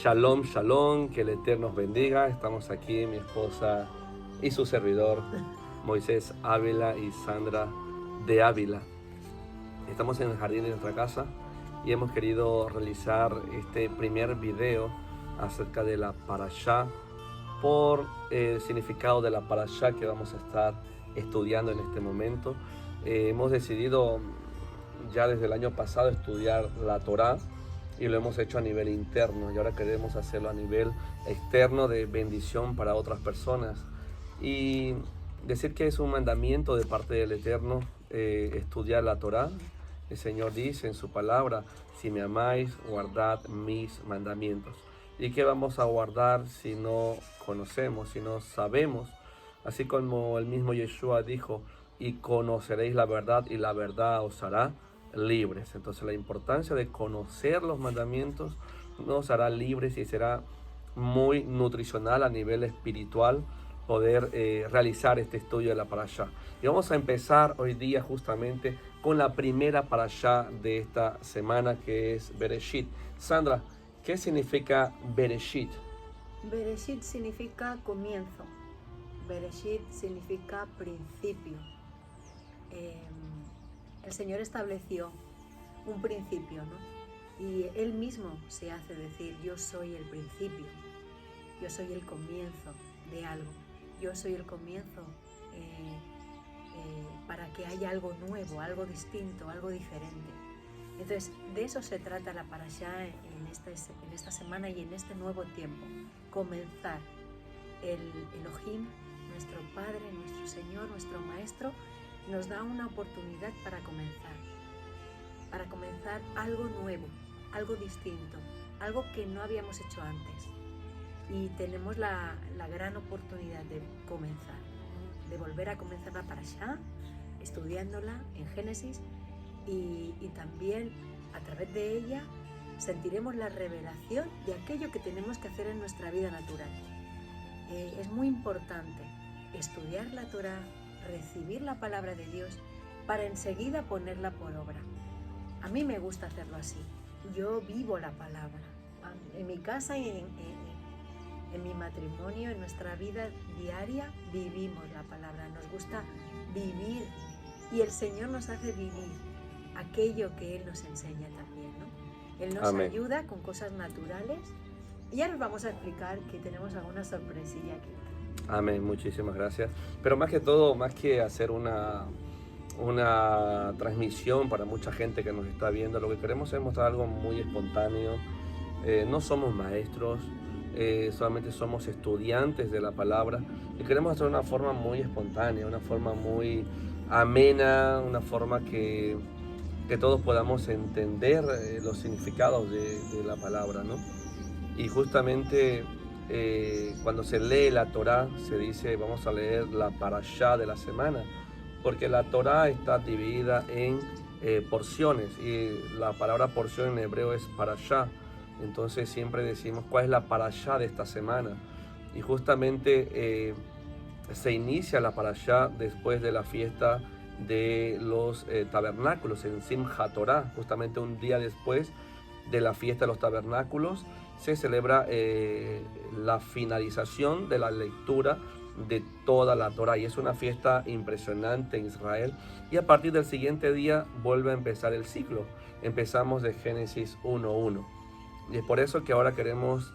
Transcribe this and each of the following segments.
Shalom, shalom, que el Eterno os bendiga. Estamos aquí, mi esposa y su servidor, Moisés Ávila y Sandra de Ávila. Estamos en el jardín de nuestra casa y hemos querido realizar este primer video acerca de la parashá por el significado de la parashá que vamos a estar estudiando en este momento. Hemos decidido ya desde el año pasado estudiar la Torá y lo hemos hecho a nivel interno y ahora queremos hacerlo a nivel externo de bendición para otras personas y decir que es un mandamiento de parte del Eterno estudiar la Torá. El Señor dice en su palabra: si me amáis, guardad mis mandamientos. ¿Y qué vamos a guardar si no conocemos, si no sabemos? Así como el mismo Yeshua dijo: y conoceréis la verdad y la verdad os hará libres. Entonces la importancia de conocer los mandamientos nos hará libres y será muy nutricional a nivel espiritual poder realizar este estudio de la parashá. Y vamos a empezar hoy día justamente con la primera parashá de esta semana, que es Bereshit. Sandra, ¿qué significa Bereshit? Bereshit significa comienzo. Bereshit significa principio. El Señor estableció un principio, ¿no? Y Él mismo se hace decir: yo soy el principio, yo soy el comienzo de algo, yo soy el comienzo para que haya algo nuevo, algo distinto, algo diferente. Entonces, de eso se trata la parashá en esta semana y en este nuevo tiempo. Comenzar. El Elohim, nuestro Padre, nuestro Señor, nuestro Maestro, nos da una oportunidad para comenzar algo nuevo, algo distinto, algo que no habíamos hecho antes. Y tenemos la gran oportunidad de comenzar, de volver a comenzar la parashá, estudiándola en Génesis, y también a través de ella sentiremos la revelación de aquello que tenemos que hacer en nuestra vida natural. Es muy importante estudiar la Torá, recibir la palabra de Dios para enseguida ponerla por obra. A mí me gusta hacerlo así. Yo vivo la palabra. En mi casa y en mi matrimonio, en nuestra vida diaria, vivimos la palabra. Nos gusta vivir y el Señor nos hace vivir aquello que Él nos enseña también, ¿no? Él nos Amén. ayuda con cosas naturales. Y ya nos vamos a explicar que tenemos alguna sorpresilla aquí. Amén, muchísimas gracias. Pero más que todo, más que hacer una transmisión para mucha gente que nos está viendo, lo que queremos es mostrar algo muy espontáneo. No somos maestros, solamente somos estudiantes de la palabra y queremos hacer una forma muy espontánea, una forma muy amena, una forma que todos podamos entender los significados de la palabra, ¿no? Y justamente cuando se lee la Torá, se dice: vamos a leer la parashá de la semana, porque la Torá está dividida en porciones y la palabra porción en hebreo es parashá. Entonces siempre decimos: ¿cuál es la parashá de esta semana? Y justamente se inicia la parashá después de la fiesta de los tabernáculos en Simchat Torah. Justamente un día después de la fiesta de los tabernáculos se celebra la finalización de la lectura de toda la Torá, y es una fiesta impresionante en Israel, y a partir del siguiente día vuelve a empezar el ciclo. Empezamos de Génesis 1:1 y es por eso que ahora queremos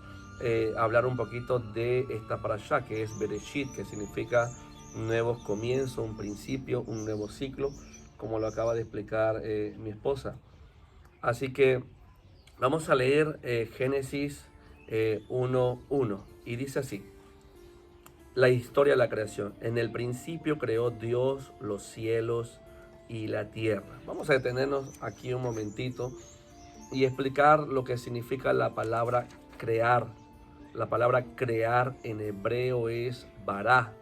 hablar un poquito de esta parashá, que es Bereshit, que significa nuevos comienzos, un principio, un nuevo ciclo, como lo acaba de explicar mi esposa. Así que vamos a leer Génesis 1:1 y dice así: la historia de la creación. En el principio creó Dios los cielos y la tierra. Vamos a detenernos aquí un momentito y explicar lo que significa la palabra crear. La palabra crear en hebreo es bará,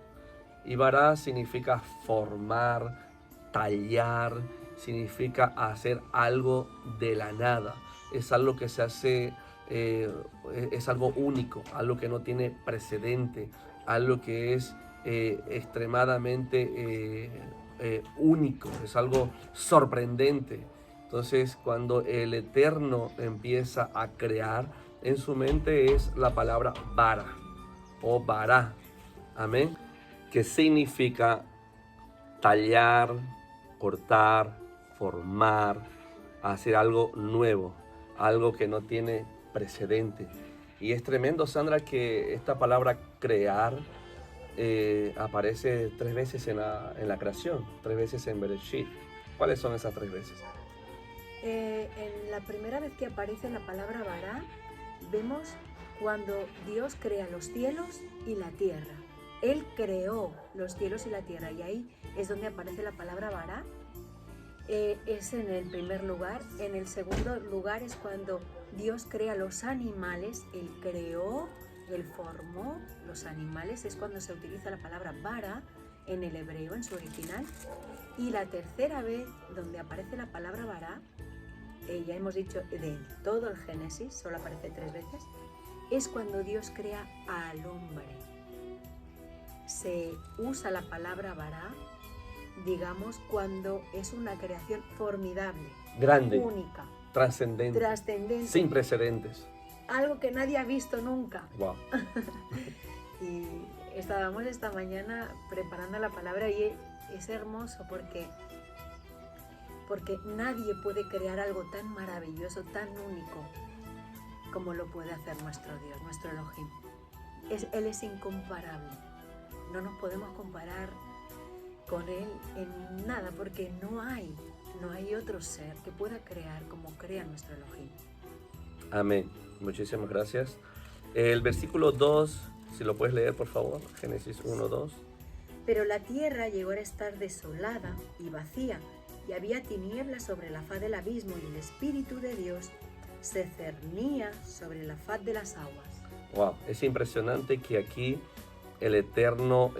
y bará significa formar, tallar, significa hacer algo de la nada. Es algo que se hace, es algo único, algo que no tiene precedente, algo que es extremadamente único, es algo sorprendente. Entonces, cuando el Eterno empieza a crear, en su mente es la palabra vara o vará, amén, que significa tallar, cortar, formar, hacer algo nuevo, algo que no tiene precedente. Y es tremendo, Sandra, que esta palabra crear aparece 3 veces en la creación, 3 veces en Bereshit. ¿Cuáles son esas 3 veces? En la primera vez que aparece la palabra vará, vemos cuando Dios crea los cielos y la tierra. Él creó los cielos y la tierra, y ahí es donde aparece la palabra vará. Es en el primer lugar. En el segundo lugar es cuando Dios crea los animales. Él creó, Él formó los animales. Es cuando se utiliza la palabra vara en el hebreo, en su original. Y la tercera vez donde aparece la palabra vará, ya hemos dicho de todo el Génesis, solo aparece 3 veces, es cuando Dios crea al hombre. Se usa la palabra vará, digamos, cuando es una creación formidable, grande, única, trascendente, sin precedentes. Algo que nadie ha visto nunca. Wow. Y estábamos esta mañana preparando la palabra y es hermoso porque nadie puede crear algo tan maravilloso, tan único, como lo puede hacer nuestro Dios, nuestro Elohim. Él es incomparable. No nos podemos comparar con Él en nada, porque no hay otro ser que pueda crear como crea nuestro Elohim. Amén. Muchísimas gracias. El versículo 2, si lo puedes leer, por favor. Génesis 1, 2. Pero la tierra llegó a estar desolada y vacía, y había tinieblas sobre la faz del abismo, y el Espíritu de Dios se cernía sobre la faz de las aguas. Wow, es impresionante que aquí el Eterno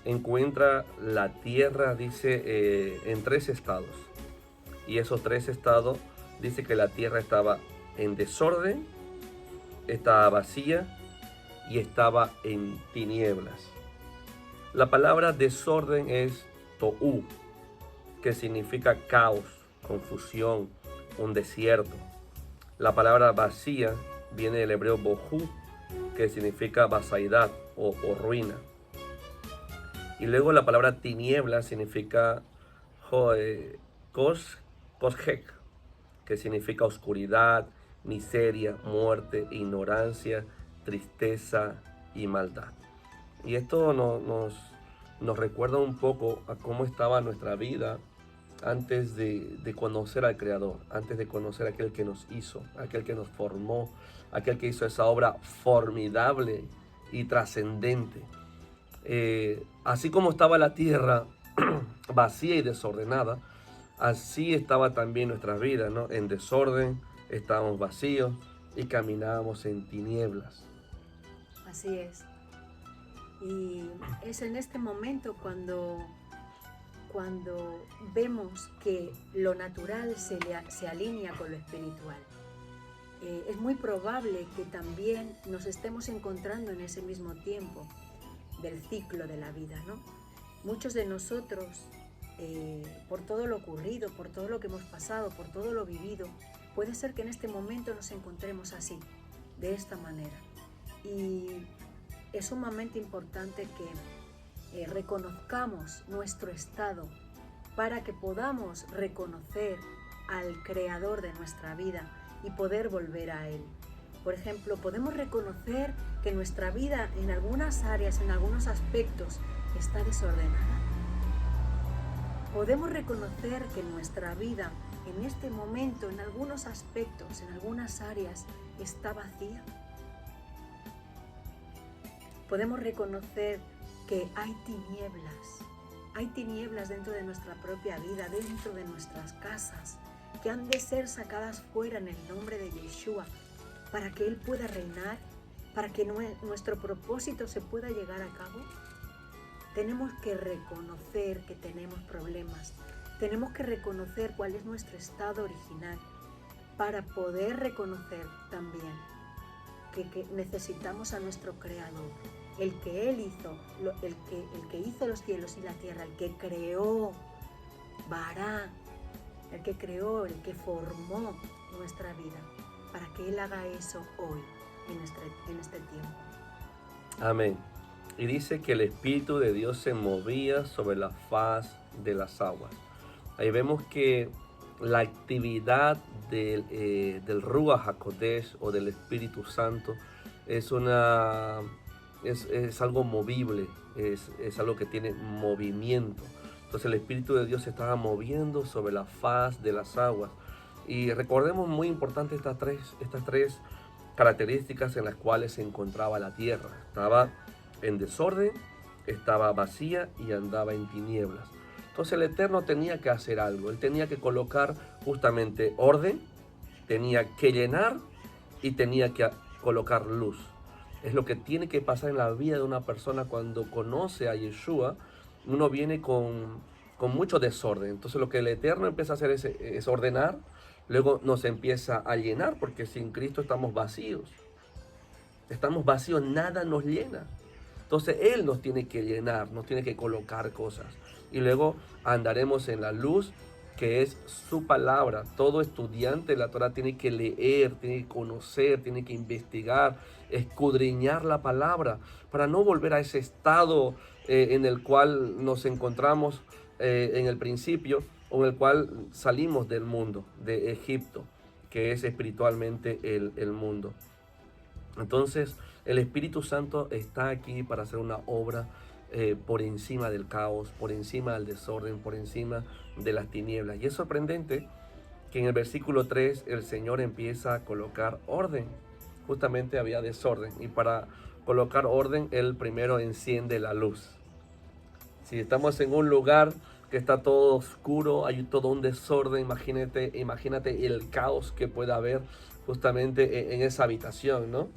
encuentra la tierra, dice, en 3 estados. Y esos 3 estados, dice que la tierra estaba en desorden, estaba vacía y estaba en tinieblas. La palabra desorden es tohu, que significa caos, confusión, un desierto. La palabra vacía viene del hebreo bohu, que significa vaciedad o ruina. Y luego la palabra tiniebla significa koshek, que significa oscuridad, miseria, muerte, ignorancia, tristeza y maldad. Y esto nos recuerda un poco a cómo estaba nuestra vida antes de conocer al Creador, antes de conocer a aquel que nos hizo, aquel que nos formó, aquel que hizo esa obra formidable y trascendente. Así como estaba la tierra vacía y desordenada, así estaba también nuestra vida, ¿no? En desorden, estábamos vacíos y caminábamos en tinieblas. Así es. Y es en este momento cuando vemos que lo natural se alinea con lo espiritual. Es muy probable que también nos estemos encontrando en ese mismo tiempo del ciclo de la vida, ¿no? Muchos de nosotros, por todo lo ocurrido, por todo lo que hemos pasado, por todo lo vivido, puede ser que en este momento nos encontremos así, de esta manera. Y es sumamente importante que reconozcamos nuestro estado para que podamos reconocer al Creador de nuestra vida y poder volver a Él. Por ejemplo, podemos reconocer que nuestra vida en algunas áreas, en algunos aspectos, está desordenada. Podemos reconocer que nuestra vida en este momento, en algunos aspectos, en algunas áreas, está vacía. Podemos reconocer que hay tinieblas dentro de nuestra propia vida, dentro de nuestras casas, que han de ser sacadas fuera en el nombre de Yeshua, para que Él pueda reinar, para que nuestro propósito se pueda llegar a cabo. Tenemos que reconocer que tenemos problemas, tenemos que reconocer cuál es nuestro estado original, para poder reconocer también que necesitamos a nuestro Creador, el que Él hizo, el que hizo los cielos y la tierra, el que creó Bará, el que creó, el que formó nuestra vida. para que Él haga eso hoy, en este tiempo. Amén. Y dice que el Espíritu de Dios se movía sobre la faz de las aguas. Ahí vemos que la actividad del Ruach HaKodesh o del Espíritu Santo es algo movible, es algo que tiene movimiento. Entonces el Espíritu de Dios se estaba moviendo sobre la faz de las aguas. Y recordemos muy importante estas tres características en las cuales se encontraba la tierra. Estaba en desorden, estaba vacía y andaba en tinieblas. Entonces el Eterno tenía que hacer algo. Él tenía que colocar justamente orden, tenía que llenar y tenía que colocar luz. Es lo que tiene que pasar en la vida de una persona cuando conoce a Yeshua. Uno viene con mucho desorden. Entonces lo que el Eterno empieza a hacer es ordenar. Luego nos empieza a llenar, porque sin Cristo estamos vacíos. Estamos vacíos, nada nos llena. Entonces Él nos tiene que llenar, nos tiene que colocar cosas. Y luego andaremos en la luz, que es su palabra. Todo estudiante de la Torah tiene que leer, tiene que conocer, tiene que investigar, escudriñar la palabra, para no volver a ese estado en el cual nos encontramos en el principio, o en el cual salimos del mundo, de Egipto, que es espiritualmente el mundo. Entonces el Espíritu Santo está aquí para hacer una obra por encima del caos, por encima del desorden, por encima de las tinieblas. Y es sorprendente que en el versículo 3 el Señor empieza a colocar orden. Justamente había desorden, y para colocar orden Él primero enciende la luz. Si estamos en un lugar que está todo oscuro, hay todo un desorden, imagínate el caos que pueda haber justamente en esa habitación, ¿no?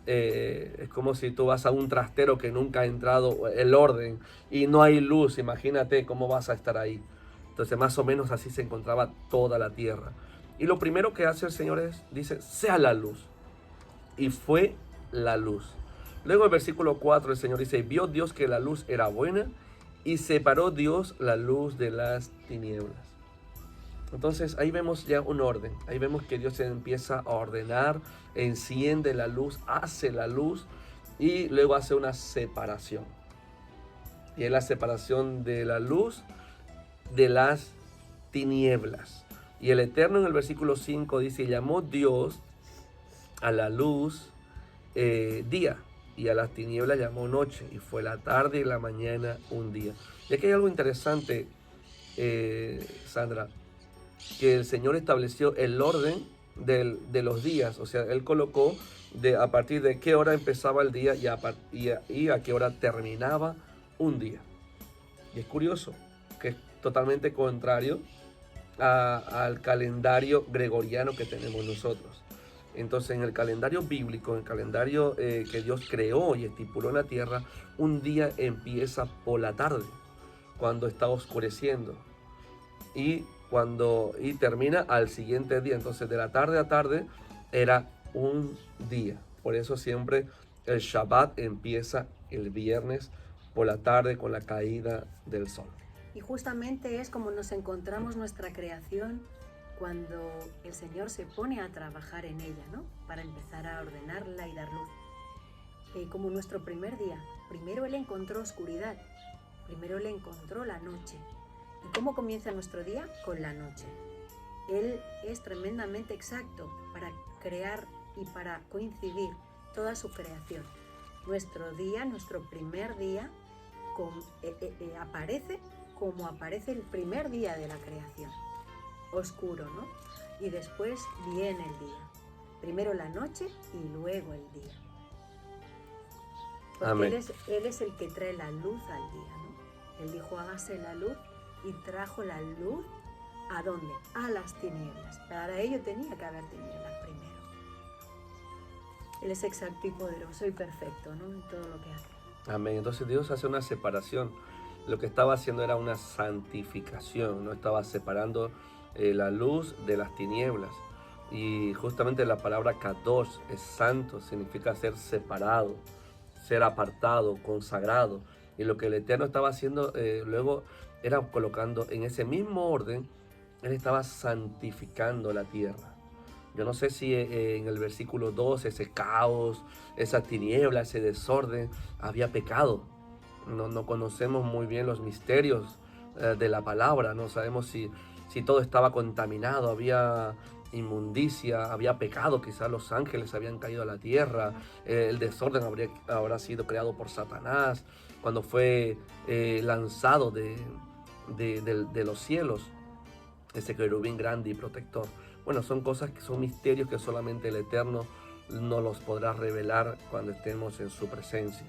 Es como si tú vas a un trastero que nunca ha entrado el orden y no hay luz. Imagínate cómo vas a estar ahí. Entonces más o menos así se encontraba toda la tierra. Y lo primero que hace el Señor dice, sea la luz. Y fue la luz. Luego el versículo 4 el Señor dice, vio Dios que la luz era buena y separó Dios la luz de las tinieblas. Entonces ahí vemos ya un orden. Ahí vemos que Dios empieza a ordenar, enciende la luz, hace la luz y luego hace una separación. Y es la separación de la luz de las tinieblas. Y el Eterno en el versículo 5 dice, llamó Dios a la luz día, y a las tinieblas llamó noche, y fue la tarde y la mañana un día. Y aquí hay algo interesante, Sandra, que el Señor estableció el orden de los días. O sea, Él colocó a partir de qué hora empezaba el día y a qué hora terminaba un día. Y es curioso que es totalmente contrario al calendario gregoriano que tenemos nosotros. Entonces en el calendario bíblico, en el calendario que Dios creó y estipuló en la tierra, un día empieza por la tarde, cuando está oscureciendo, y termina al siguiente día. Entonces de la tarde a tarde era un día. Por eso siempre el Shabbat empieza el viernes por la tarde con la caída del sol. Y justamente es como nos encontramos nuestra creación cuando el Señor se pone a trabajar en ella, ¿no? Para empezar a ordenarla y dar luz. Como nuestro primer día. Primero Él encontró oscuridad. Primero Él encontró la noche. ¿Y cómo comienza nuestro día? Con la noche. Él es tremendamente exacto para crear y para coincidir toda su creación. Nuestro día, nuestro primer día, aparece como aparece el primer día de la creación. Oscuro, ¿no? Y después viene el día. Primero la noche y luego el día. Porque Amén. Él es el que trae la luz al día, ¿no? Él dijo, hágase la luz, y trajo la luz, ¿a dónde? A las tinieblas. Para ello tenía que haber tinieblas primero. Él es exacto y poderoso y perfecto, ¿no? En todo lo que hace. Amén. Entonces Dios hace una separación. Lo que estaba haciendo era una santificación, no estaba separando la luz de las tinieblas. Y justamente la palabra kadosh es santo, significa ser separado, ser apartado, consagrado. Y lo que el Eterno estaba haciendo luego era colocando en ese mismo orden, Él estaba santificando la tierra. Yo no sé si en el versículo 2 ese caos, esa tiniebla, ese desorden, había pecado. No conocemos muy bien los misterios de la palabra, no sabemos si todo estaba contaminado, había inmundicia, había pecado, quizás los ángeles habían caído a la tierra, el desorden habrá sido creado por Satanás cuando fue lanzado de los cielos, ese querubín grande y protector. Bueno, son cosas que son misterios que solamente el Eterno nos los podrá revelar cuando estemos en su presencia.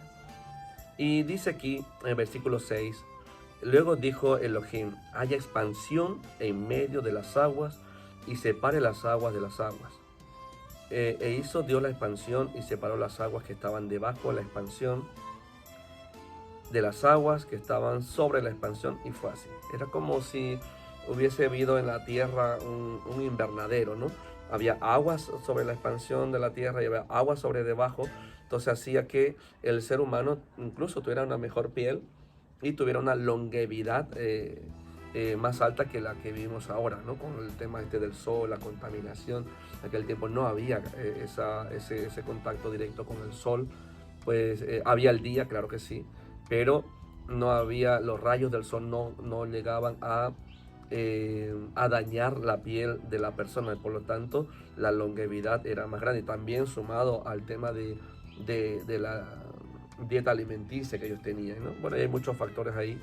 Y dice aquí en el versículo 6, luego dijo Elohim, haya expansión en medio de las aguas y separe las aguas de las aguas. E hizo Dios la expansión y separó las aguas que estaban debajo de la expansión de las aguas que estaban sobre la expansión, y fue así. Era como si hubiese habido en la tierra un invernadero, ¿no? Había aguas sobre la expansión de la tierra y había aguas sobre debajo. Entonces hacía que el ser humano incluso tuviera una mejor piel y tuviera una longevidad más alta que la que vivimos ahora, ¿no? Con el tema del sol, la contaminación. En aquel tiempo no había ese contacto directo con el sol. Pues había el día, claro que sí, pero no había, los rayos del sol no llegaban a dañar la piel de la persona, y por lo tanto la longevidad era más grande. También sumado al tema de la dieta alimenticia que ellos tenían, ¿no? Bueno, hay muchos factores ahí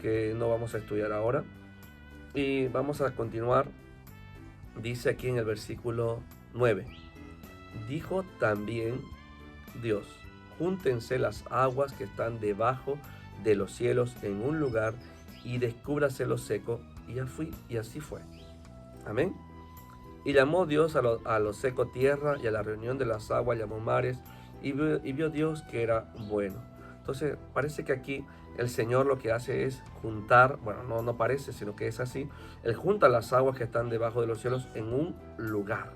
que no vamos a estudiar ahora y vamos a continuar. Dice aquí en el versículo 9, dijo también Dios, júntense las aguas que están debajo de los cielos en un lugar y descúbrase lo seco, y así fue. Amén. Y llamó Dios a lo seco tierra, y a la reunión de las aguas llamó mares, y vio Dios que era bueno. Entonces parece que aquí el Señor lo que hace es juntar, bueno, no parece, sino que es así, Él junta las aguas que están debajo de los cielos en un lugar,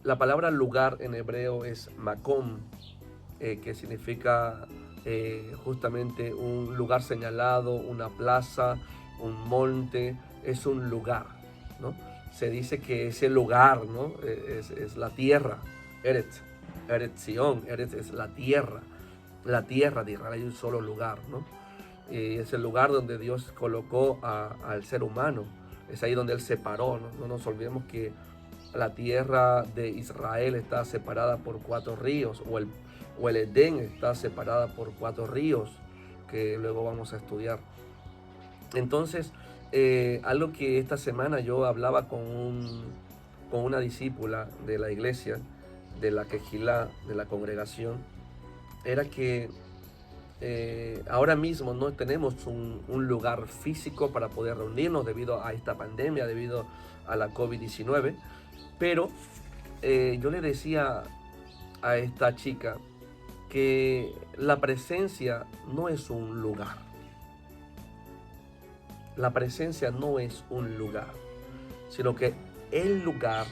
la palabra lugar en hebreo es makom, que significa justamente un lugar señalado, una plaza, un monte, es un lugar, ¿no? Se dice que ese lugar, ¿no? es la tierra, Eretz Zion, Eretz es la tierra de Israel, hay un solo lugar, ¿no? Es el lugar donde Dios colocó al ser humano, es ahí donde Él separó, ¿no? No nos olvidemos que la tierra de Israel está separada por 4 ríos, o el Edén está separada por 4 ríos, que luego vamos a estudiar. Entonces, algo que esta semana yo hablaba con una discípula de la iglesia, de la Quejilá, de la congregación, era que ahora mismo no tenemos un lugar físico para poder reunirnos debido a esta pandemia, debido a la COVID-19, pero yo le decía a esta chica que la presencia no es un lugar. La presencia no es un lugar, sino que el lugar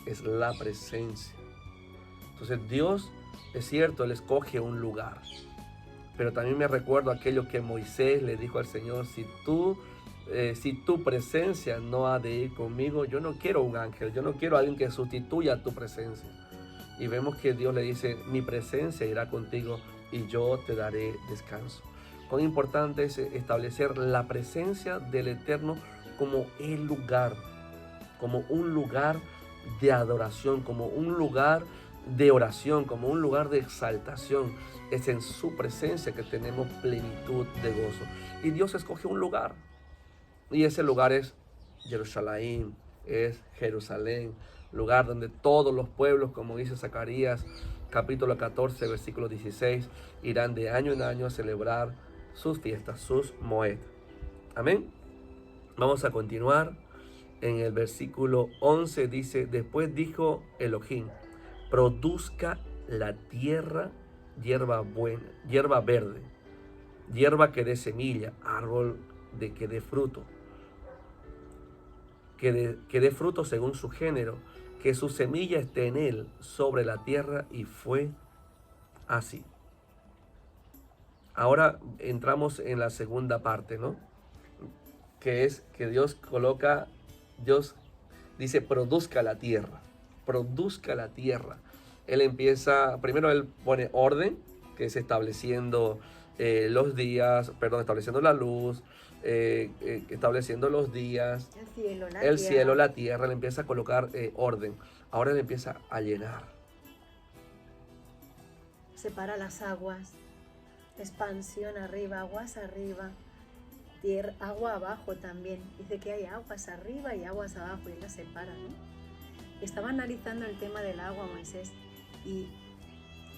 es la presencia. Entonces Dios, es cierto, Él escoge un lugar, pero también me recuerdo aquello que Moisés le dijo al Señor, si tu presencia no ha de ir conmigo, yo no quiero un ángel, yo no quiero a alguien que sustituya tu presencia. Y vemos que Dios le dice, mi presencia irá contigo y yo te daré descanso. Cuán importante es establecer la presencia del Eterno como el lugar, como un lugar de adoración, como un lugar de oración, como un lugar de exaltación. Es en su presencia que tenemos plenitud de gozo. Y Dios escoge un lugar, y ese lugar es Jerusalén, es Jerusalén, lugar donde todos los pueblos, como dice Zacarías capítulo 14, versículo 16, irán de año en año a celebrar sus fiestas, sus Moed. Amén. Vamos a continuar. En el versículo 11 dice, después dijo Elohim, produzca la tierra hierba buena, hierba verde, hierba que dé semilla, árbol que dé fruto, que dé fruto según su género, que su semilla esté en él sobre la tierra, y fue así. Ahora entramos en la segunda parte, ¿no? que es que Dios dice produzca la tierra, produzca la tierra. Él empieza, primero él pone orden, que es estableciendo los días, estableciendo la luz, estableciendo los días, el cielo, la tierra, le empieza a colocar orden. Ahora le empieza a llenar. Separa las aguas, expansión arriba, aguas arriba, tierra, agua abajo también. Dice que hay aguas arriba y aguas abajo y las separa, ¿no? Estaba analizando el tema del agua, Moisés, y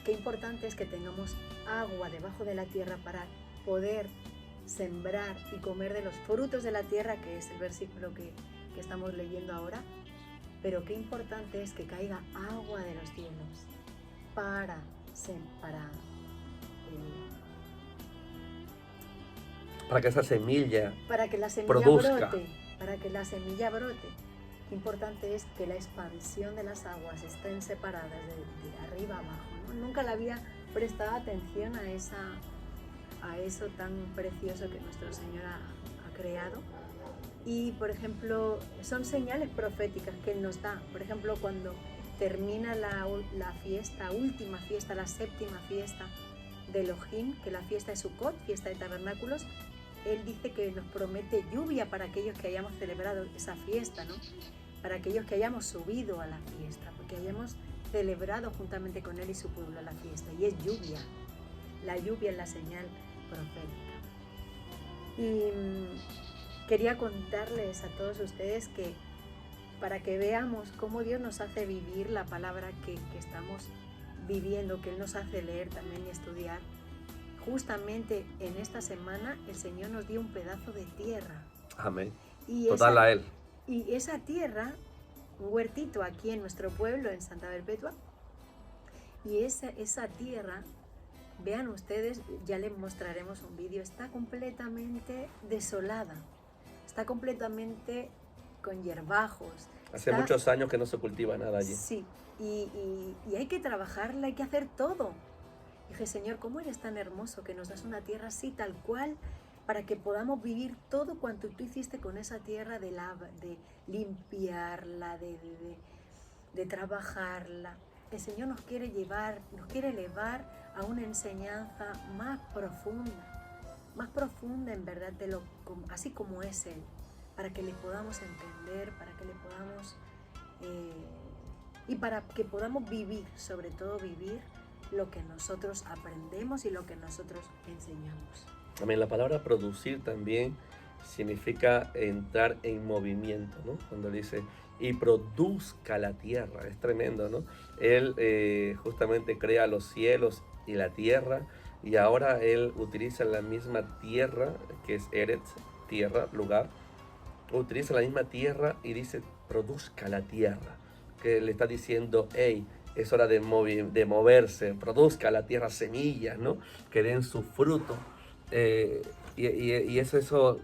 qué importante es que tengamos agua debajo de la tierra para poder sembrar y comer de los frutos de la tierra, que es el versículo que estamos leyendo ahora. Pero qué importante es que caiga agua de los cielos para que esa semilla para que la semilla produzca. Para que la semilla brote. Qué importante es que la expansión de las aguas estén separadas de arriba abajo, ¿no? Nunca le había prestado atención a eso tan precioso que nuestro Señor ha creado. Y, por ejemplo, son señales proféticas que Él nos da. Por ejemplo, cuando termina la última fiesta, la séptima fiesta de Elohim, que la fiesta de Sukkot, fiesta de tabernáculos, Él dice que nos promete lluvia para aquellos que hayamos celebrado esa fiesta, ¿no? Para aquellos que hayamos subido a la fiesta, porque hayamos celebrado juntamente con Él y su pueblo la fiesta. Y es lluvia. La lluvia es la señal profética. Y quería contarles a todos ustedes que para que veamos cómo Dios nos hace vivir la palabra que estamos viviendo, que Él nos hace leer también y estudiar. Justamente en esta semana el Señor nos dio un pedazo de tierra. Amén. Y total a Él. Y esa tierra, un huertito aquí en nuestro pueblo, en Santa Perpetua, y esa tierra, vean ustedes, ya les mostraremos un vídeo, está completamente desolada, está completamente con hierbajos. Hace muchos años que no se cultiva nada allí. Sí, y hay que trabajarla, hay que hacer todo. Dije, Señor, ¿cómo eres tan hermoso que nos das una tierra así, tal cual, para que podamos vivir todo cuanto tú hiciste con esa tierra de limpiarla, de trabajarla? El Señor nos quiere elevar a una enseñanza más profunda en verdad, así como es Él, para que le podamos entender, para que le podamos y para que podamos vivir, sobre todo vivir lo que nosotros aprendemos y lo que nosotros enseñamos. También la palabra producir también significa entrar en movimiento, ¿no? Cuando dice y produzca la tierra, es tremendo, ¿no? Él justamente crea los cielos y la tierra, y ahora Él utiliza la misma tierra, que es Eretz, tierra, lugar, utiliza la misma tierra y dice produzca la tierra, que le está diciendo, hey, es hora de moverse, produzca la tierra semillas, ¿no? Que den su fruto. Y es eso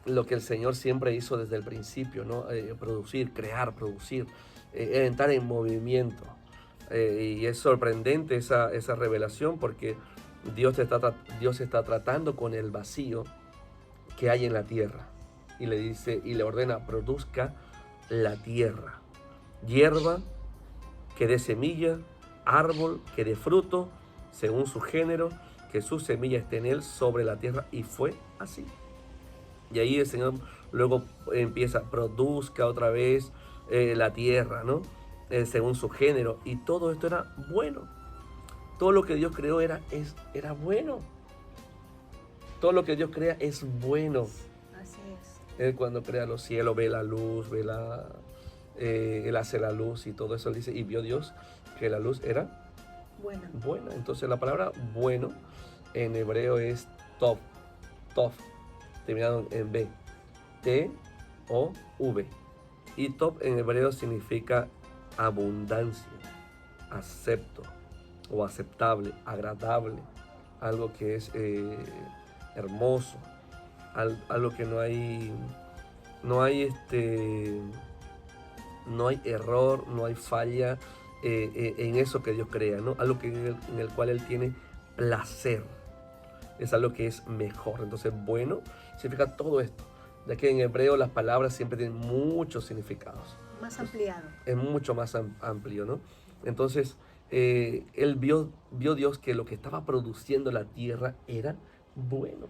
lo que el Señor siempre hizo desde el principio, ¿no? Producir, crear, producir, entrar en movimiento. Y es sorprendente esa revelación, porque Dios está tratando con el vacío que hay en la tierra. Y le dice y le ordena, produzca la tierra. Hierba que dé semilla, árbol que dé fruto, según su género, que su semilla esté en él sobre la tierra. Y fue así. Y ahí el Señor luego empieza, produzca otra vez la tierra, ¿no? Según su género. Y todo esto era bueno. Todo lo que Dios creó era bueno. Todo lo que Dios crea es bueno. Así es. Él cuando crea los cielos ve la luz, Él hace la luz y todo eso. Él dice, y vio Dios que la luz era buena. Entonces la palabra bueno en hebreo es tov, terminado en B, T-O-V. Y tov en hebreo significa abundancia, acepto o aceptable, agradable, algo que es hermoso, algo que no hay error, no hay falla en eso que Dios crea, ¿no? Algo en el cual Él tiene placer, es algo que es mejor. Entonces bueno significa todo esto, ya que en hebreo las palabras siempre tienen muchos significados. Más ampliado. Es mucho más amplio, ¿no? Entonces, él vio Dios que lo que estaba produciendo la tierra era bueno,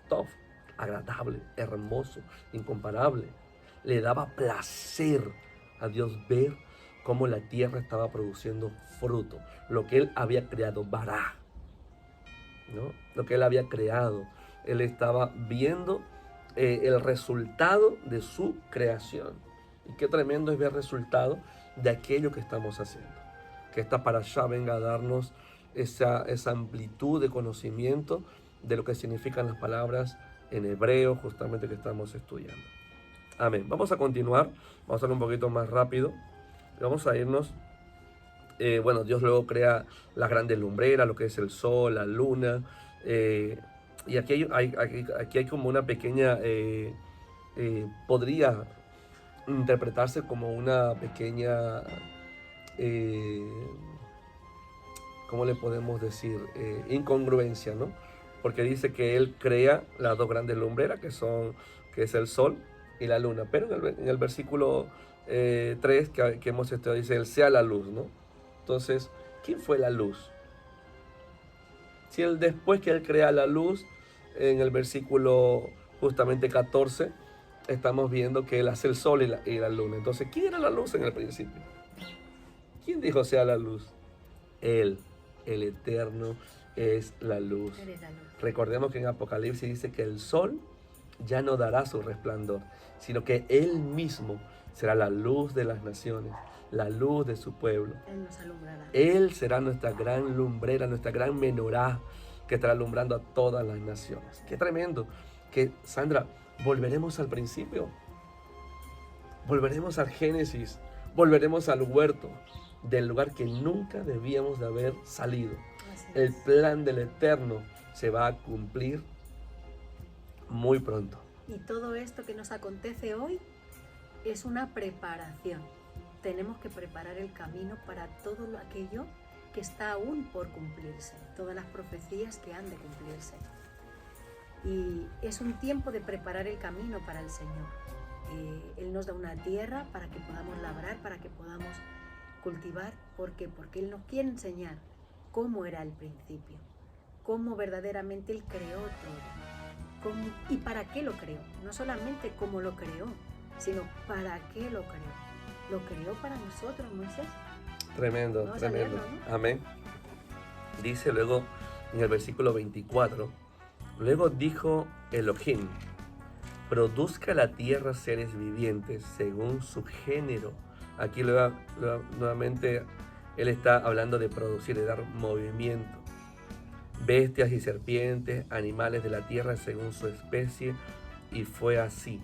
top, agradable, hermoso, incomparable. Le daba placer a Dios ver cómo la tierra estaba produciendo fruto, lo que él había creado, bará, ¿no? Lo que él había creado. Él estaba viendo el resultado de su creación. Y qué tremendo es ver el resultado de aquello que estamos haciendo. Que esta parashá venga a darnos esa amplitud de conocimiento de lo que significan las palabras en hebreo, justamente que estamos estudiando. Amén. Vamos a continuar, vamos a hacerlo un poquito más rápido. Vamos a irnos. Bueno, Dios luego crea las grandes lumbreras, lo que es el sol, la luna. Y aquí hay como una pequeña, podría interpretarse como una pequeña, ¿cómo le podemos decir? Incongruencia, ¿no? Porque dice que Él crea las dos grandes lumbreras, que es el sol y la luna. Pero en el versículo 3 que hemos estudiado dice, Él sea la luz, ¿no? Entonces, ¿quién fue la luz? Si Él, después que Él crea la luz, en el versículo justamente 14, estamos viendo que Él hace el sol y la luna. Entonces, ¿quién era la luz en el principio? ¿Quién dijo sea la luz? Él, el Eterno, es la luz. Recordemos que en Apocalipsis dice que el sol ya no dará su resplandor, sino que Él mismo será la luz de las naciones, la luz de su pueblo. Él nos alumbrará. Él será nuestra gran lumbrera, nuestra gran menorá, que estará alumbrando a todas las naciones. Qué tremendo. Que, Sandra, volveremos al principio. Volveremos al Génesis. Volveremos al huerto, del lugar que nunca debíamos de haber salido. El plan del Eterno se va a cumplir muy pronto. Y todo esto que nos acontece hoy es una preparación. Tenemos que preparar el camino para todo aquello que está aún por cumplirse, todas las profecías que han de cumplirse. Y es un tiempo de preparar el camino para el Señor. Él nos da una tierra para que podamos labrar, para que podamos cultivar. ¿Por qué? Porque Él nos quiere enseñar cómo era el principio, cómo verdaderamente Él creó todo, y para qué lo creó. No solamente cómo lo creó, sino para qué lo creó. Lo creó para nosotros, Moisés. Tremendo, Vamos tremendo. a leerlo, ¿no? Amén. Dice luego en el versículo 24, luego dijo Elohim, produzca la tierra seres vivientes según su género. Aquí nuevamente él está hablando de producir, de dar movimiento. Bestias y serpientes, animales de la tierra según su especie, y fue así.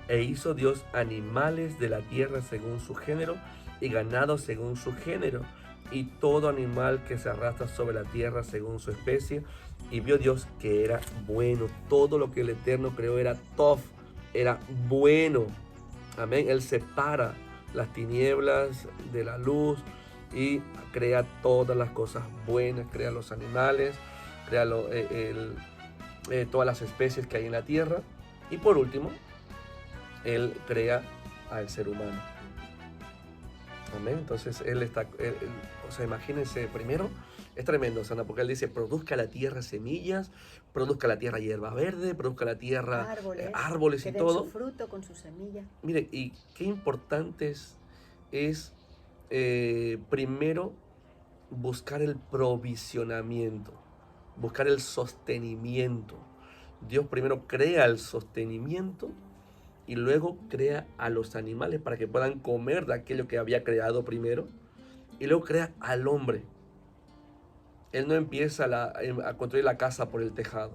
E hizo Dios animales de la tierra según su género, y ganado según su género, y todo animal que se arrastra sobre la tierra según su especie. Y vio Dios que era bueno. Todo lo que el Eterno creó era tov, era bueno. Amén. Él separa las tinieblas de la luz y crea todas las cosas buenas, crea los animales, crea todas las especies que hay en la tierra. Y por último, Él crea al ser humano. Amén. Entonces Él está, o sea, imagínense, primero, es tremendo, Sana, porque Él dice, produzca la tierra semillas, produzca la tierra hierba verde, produzca la tierra árboles y todo. Su fruto con su semilla. Mire, y qué importante es primero buscar el provisionamiento, buscar el sostenimiento. Dios primero crea el sostenimiento y luego crea a los animales para que puedan comer de aquello que había creado primero, y luego crea al hombre. Él no empieza a construir la casa por el tejado.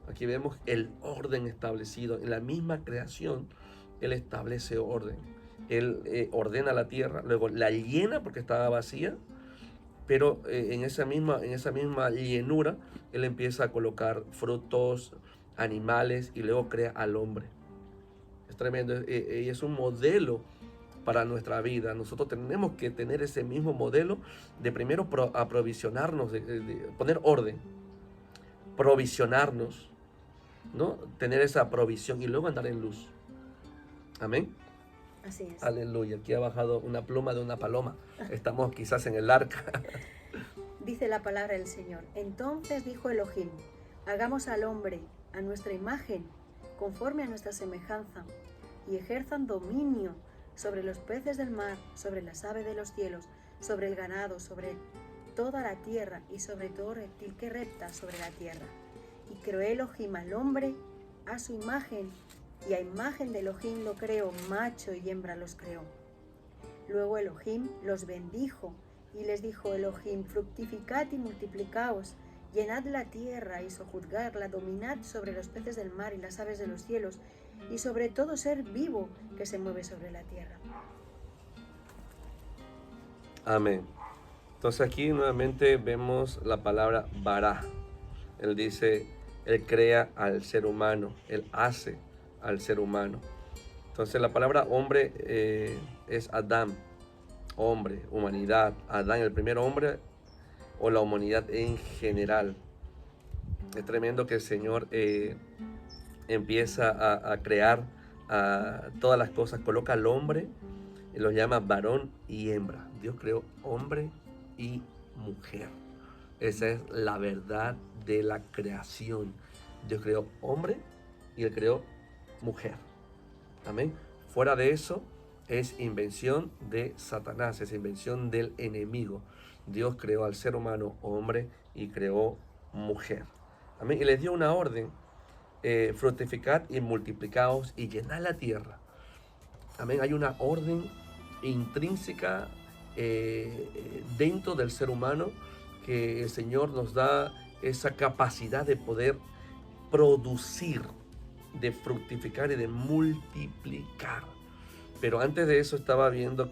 Aquí vemos el orden establecido. En la misma creación, Él establece orden. Él ordena la tierra, luego la llena porque estaba vacía, pero en esa misma llenura, Él empieza a colocar frutos, animales, y luego crea al hombre. Es tremendo, y es un modelo para nuestra vida. Nosotros tenemos que tener ese mismo modelo de primero aprovisionarnos, de poner orden, provisionarnos, ¿no? Tener esa provisión y luego andar en luz. Amén. Así es. Aleluya. Aquí ha bajado una pluma de una paloma. Estamos quizás en el arca. Dice la palabra del Señor. Entonces dijo Elohim, hagamos al hombre a nuestra imagen, conforme a nuestra semejanza, y ejerzan dominio sobre los peces del mar, sobre las aves de los cielos, sobre el ganado, sobre toda la tierra y sobre todo reptil que repta sobre la tierra. Y creó Elohim al hombre a su imagen, y a imagen de Elohim lo creó, macho y hembra los creó. Luego Elohim los bendijo y les dijo Elohim, fructificad y multiplicaos, llenad la tierra y sojuzgadla, dominad sobre los peces del mar y las aves de los cielos, y sobre todo ser vivo que se mueve sobre la tierra. Amén. Entonces aquí nuevamente vemos la palabra bará. Él dice, Él crea al ser humano, Él hace al ser humano. Entonces la palabra hombre es Adán, hombre, humanidad. Adán, el primer hombre o la humanidad en general. Es tremendo que el Señor empieza a crear todas las cosas, coloca al hombre y los llama varón y hembra. Dios creó hombre y mujer. Esa es la verdad de la creación. Dios creó hombre y Él creó mujer. Amén. Fuera de eso es invención de Satanás, es invención del enemigo. Dios creó al ser humano hombre y creó mujer. Amén. Y les dio una orden, fructificad y multiplicaos y llenad la tierra. Amén. Hay una orden intrínseca dentro del ser humano que el Señor nos da esa capacidad de poder producir, de fructificar y de multiplicar. Pero antes de eso estaba viendo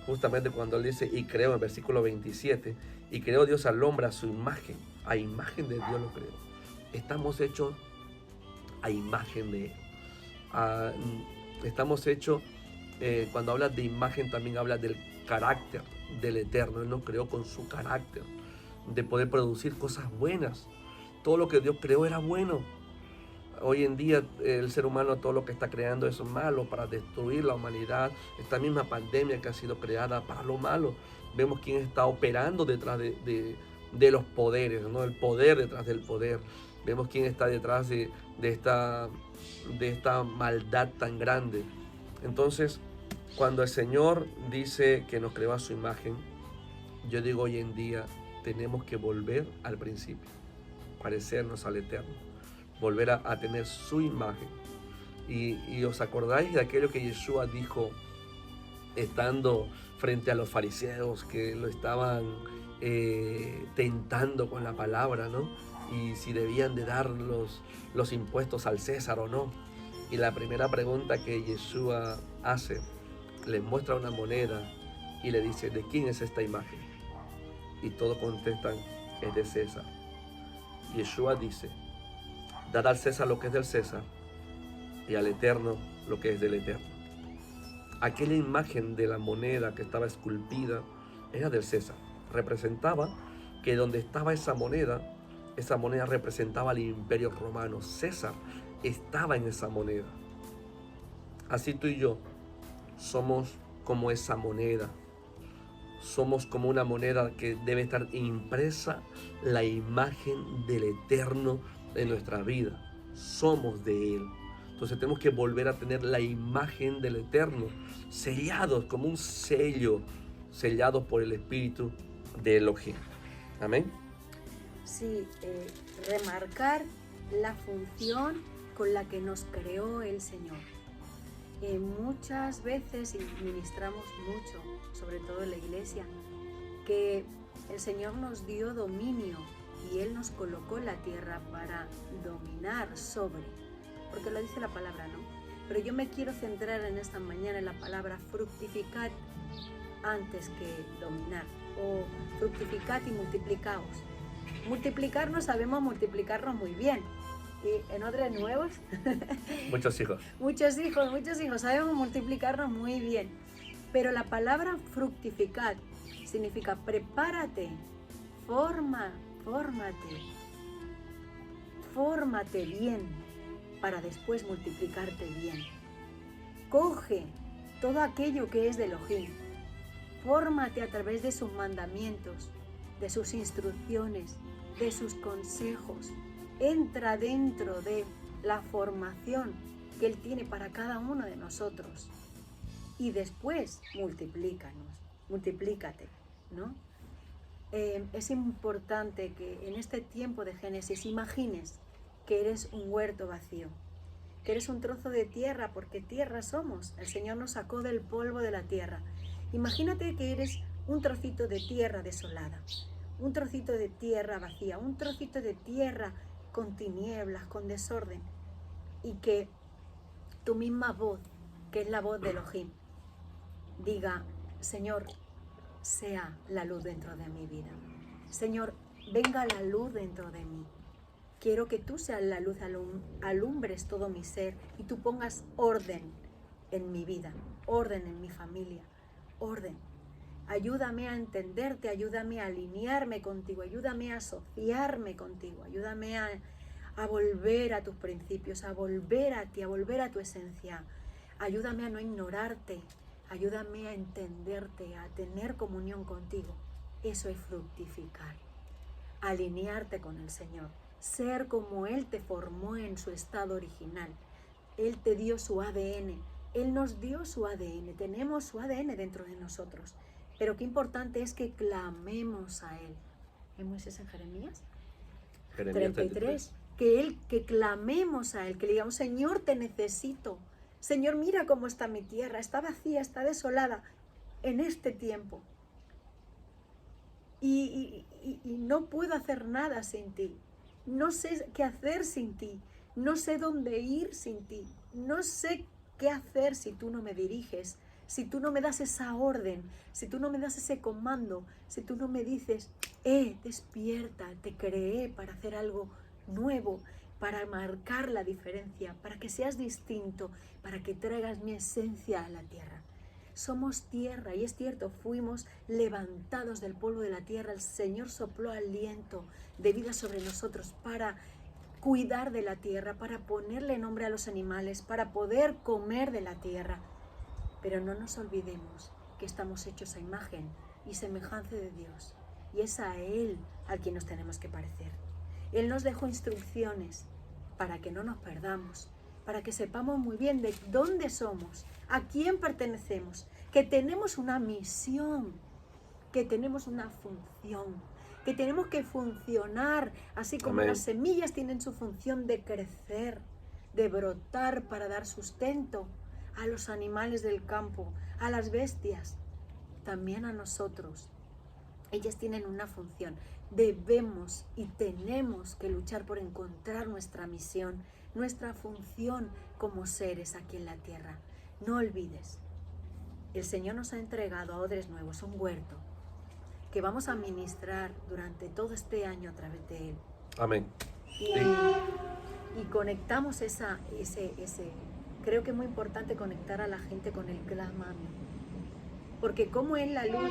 justamente cuando él dice y creó en versículo 27, y creó Dios al hombre a su imagen, a imagen de Dios lo creó. Estamos hechos a imagen de Él. Estamos hechos, cuando habla de imagen también habla del carácter del Eterno. Él nos creó con su carácter, de poder producir cosas buenas. Todo lo que Dios creó era bueno. Hoy en día el ser humano todo lo que está creando es malo para destruir la humanidad. Esta misma pandemia que ha sido creada para lo malo. Vemos quién está operando detrás de los poderes, ¿no? El poder detrás del poder. Vemos quién está detrás de esta maldad tan grande. Entonces, cuando el Señor dice que nos creó a su imagen, yo digo hoy en día tenemos que volver al principio, parecernos al Eterno, volver a tener su imagen. Y os acordáis de aquello que Yeshua dijo estando frente a los fariseos que lo estaban tentando con la palabra, ¿no? Y si debían de dar los impuestos al César o no. Y la primera pregunta que Yeshua hace, les muestra una moneda y le dice, ¿de quién es esta imagen? Y todos contestan, es de César. Yeshua dice, dad al César lo que es del César y al Eterno lo que es del Eterno. Aquella imagen de la moneda que estaba esculpida era del César. Representaba que donde estaba esa moneda representaba al imperio romano. César estaba en esa moneda. Así tú y yo somos como esa moneda. Somos como una moneda que debe estar impresa la imagen del Eterno en nuestra vida. Somos de Él. Entonces tenemos que volver a tener la imagen del Eterno, sellados como un sello, sellados por el Espíritu de Elohim. Amén. Sí, remarcar la función con la que nos creó el Señor. Muchas veces, y ministramos mucho, sobre todo en la iglesia, que el Señor nos dio dominio y Él nos colocó en la tierra para dominar sobre, porque lo dice la palabra, ¿no? Pero yo me quiero centrar en esta mañana en la palabra fructificad antes que dominar, o fructificad y multiplicaos. Multiplicarnos, sabemos multiplicarnos muy bien. Y en otros nuevos, Muchos hijos, sabemos multiplicarnos muy bien. Pero la palabra fructificar significa prepárate, fórmate bien. para después multiplicarte bien. Coge todo aquello que es de Elohim. Fórmate a través de sus mandamientos, de sus instrucciones, de sus consejos. Entra dentro de la formación que Él tiene para cada uno de nosotros. Y después multiplícate, ¿no? Es importante que en este tiempo de Génesis imagines que eres un huerto vacío, que eres un trozo de tierra, porque tierra somos. El Señor nos sacó del polvo de la tierra. Imagínate que eres un trocito de tierra desolada, un trocito de tierra vacía, un trocito de tierra con tinieblas, con desorden, y que tu misma voz, que es la voz de Elohim, diga: Señor, sea la luz dentro de mi vida. Señor, venga la luz dentro de mí. Quiero que tú seas la luz, alumbres todo mi ser y tú pongas orden en mi vida, orden en mi familia, orden. Ayúdame a entenderte, ayúdame a alinearme contigo, ayúdame a asociarme contigo, ayúdame a volver a tus principios, a volver a ti, a volver a tu esencia. Ayúdame a no ignorarte, ayúdame a entenderte, a tener comunión contigo. Eso es fructificar, alinearte con el Señor, ser como Él te formó en su estado original. Él te dio su ADN, Él nos dio su ADN, tenemos su ADN dentro de nosotros. Pero qué importante es que clamemos a Él. ¿En Moisés en Jeremías? 33. Que clamemos a Él, que le digamos: Señor, te necesito. Señor, mira cómo está mi tierra, está vacía, está desolada en este tiempo. Y no puedo hacer nada sin ti. No sé qué hacer sin ti. No sé dónde ir sin ti. No sé qué hacer si tú no me diriges, si tú no me das esa orden, si tú no me das ese comando, si tú no me dices: despierta, te creé para hacer algo nuevo, para marcar la diferencia, para que seas distinto, para que traigas mi esencia a la tierra. Somos tierra, y es cierto, fuimos levantados del polvo de la tierra. El Señor sopló aliento de vida sobre nosotros para cuidar de la tierra, para ponerle nombre a los animales, para poder comer de la tierra. Pero no nos olvidemos que estamos hechos a imagen y semejanza de Dios, y es a Él al quien nos tenemos que parecer. Él nos dejó instrucciones para que no nos perdamos, para que sepamos muy bien de dónde somos, a quién pertenecemos, que tenemos una misión, que tenemos una función, que tenemos que funcionar, así como Amén. Las semillas tienen su función de crecer, de brotar para dar sustento a los animales del campo, a las bestias, también a nosotros. Ellas tienen una función. Debemos y tenemos que luchar por encontrar nuestra misión, nuestra función como seres aquí en la tierra. No olvides, el Señor nos ha entregado a odres nuevos, un huerto, que vamos a ministrar durante todo este año a través de Él. Amén. Y conectamos creo que es muy importante conectar a la gente con el clama a mí. Porque como es la luz,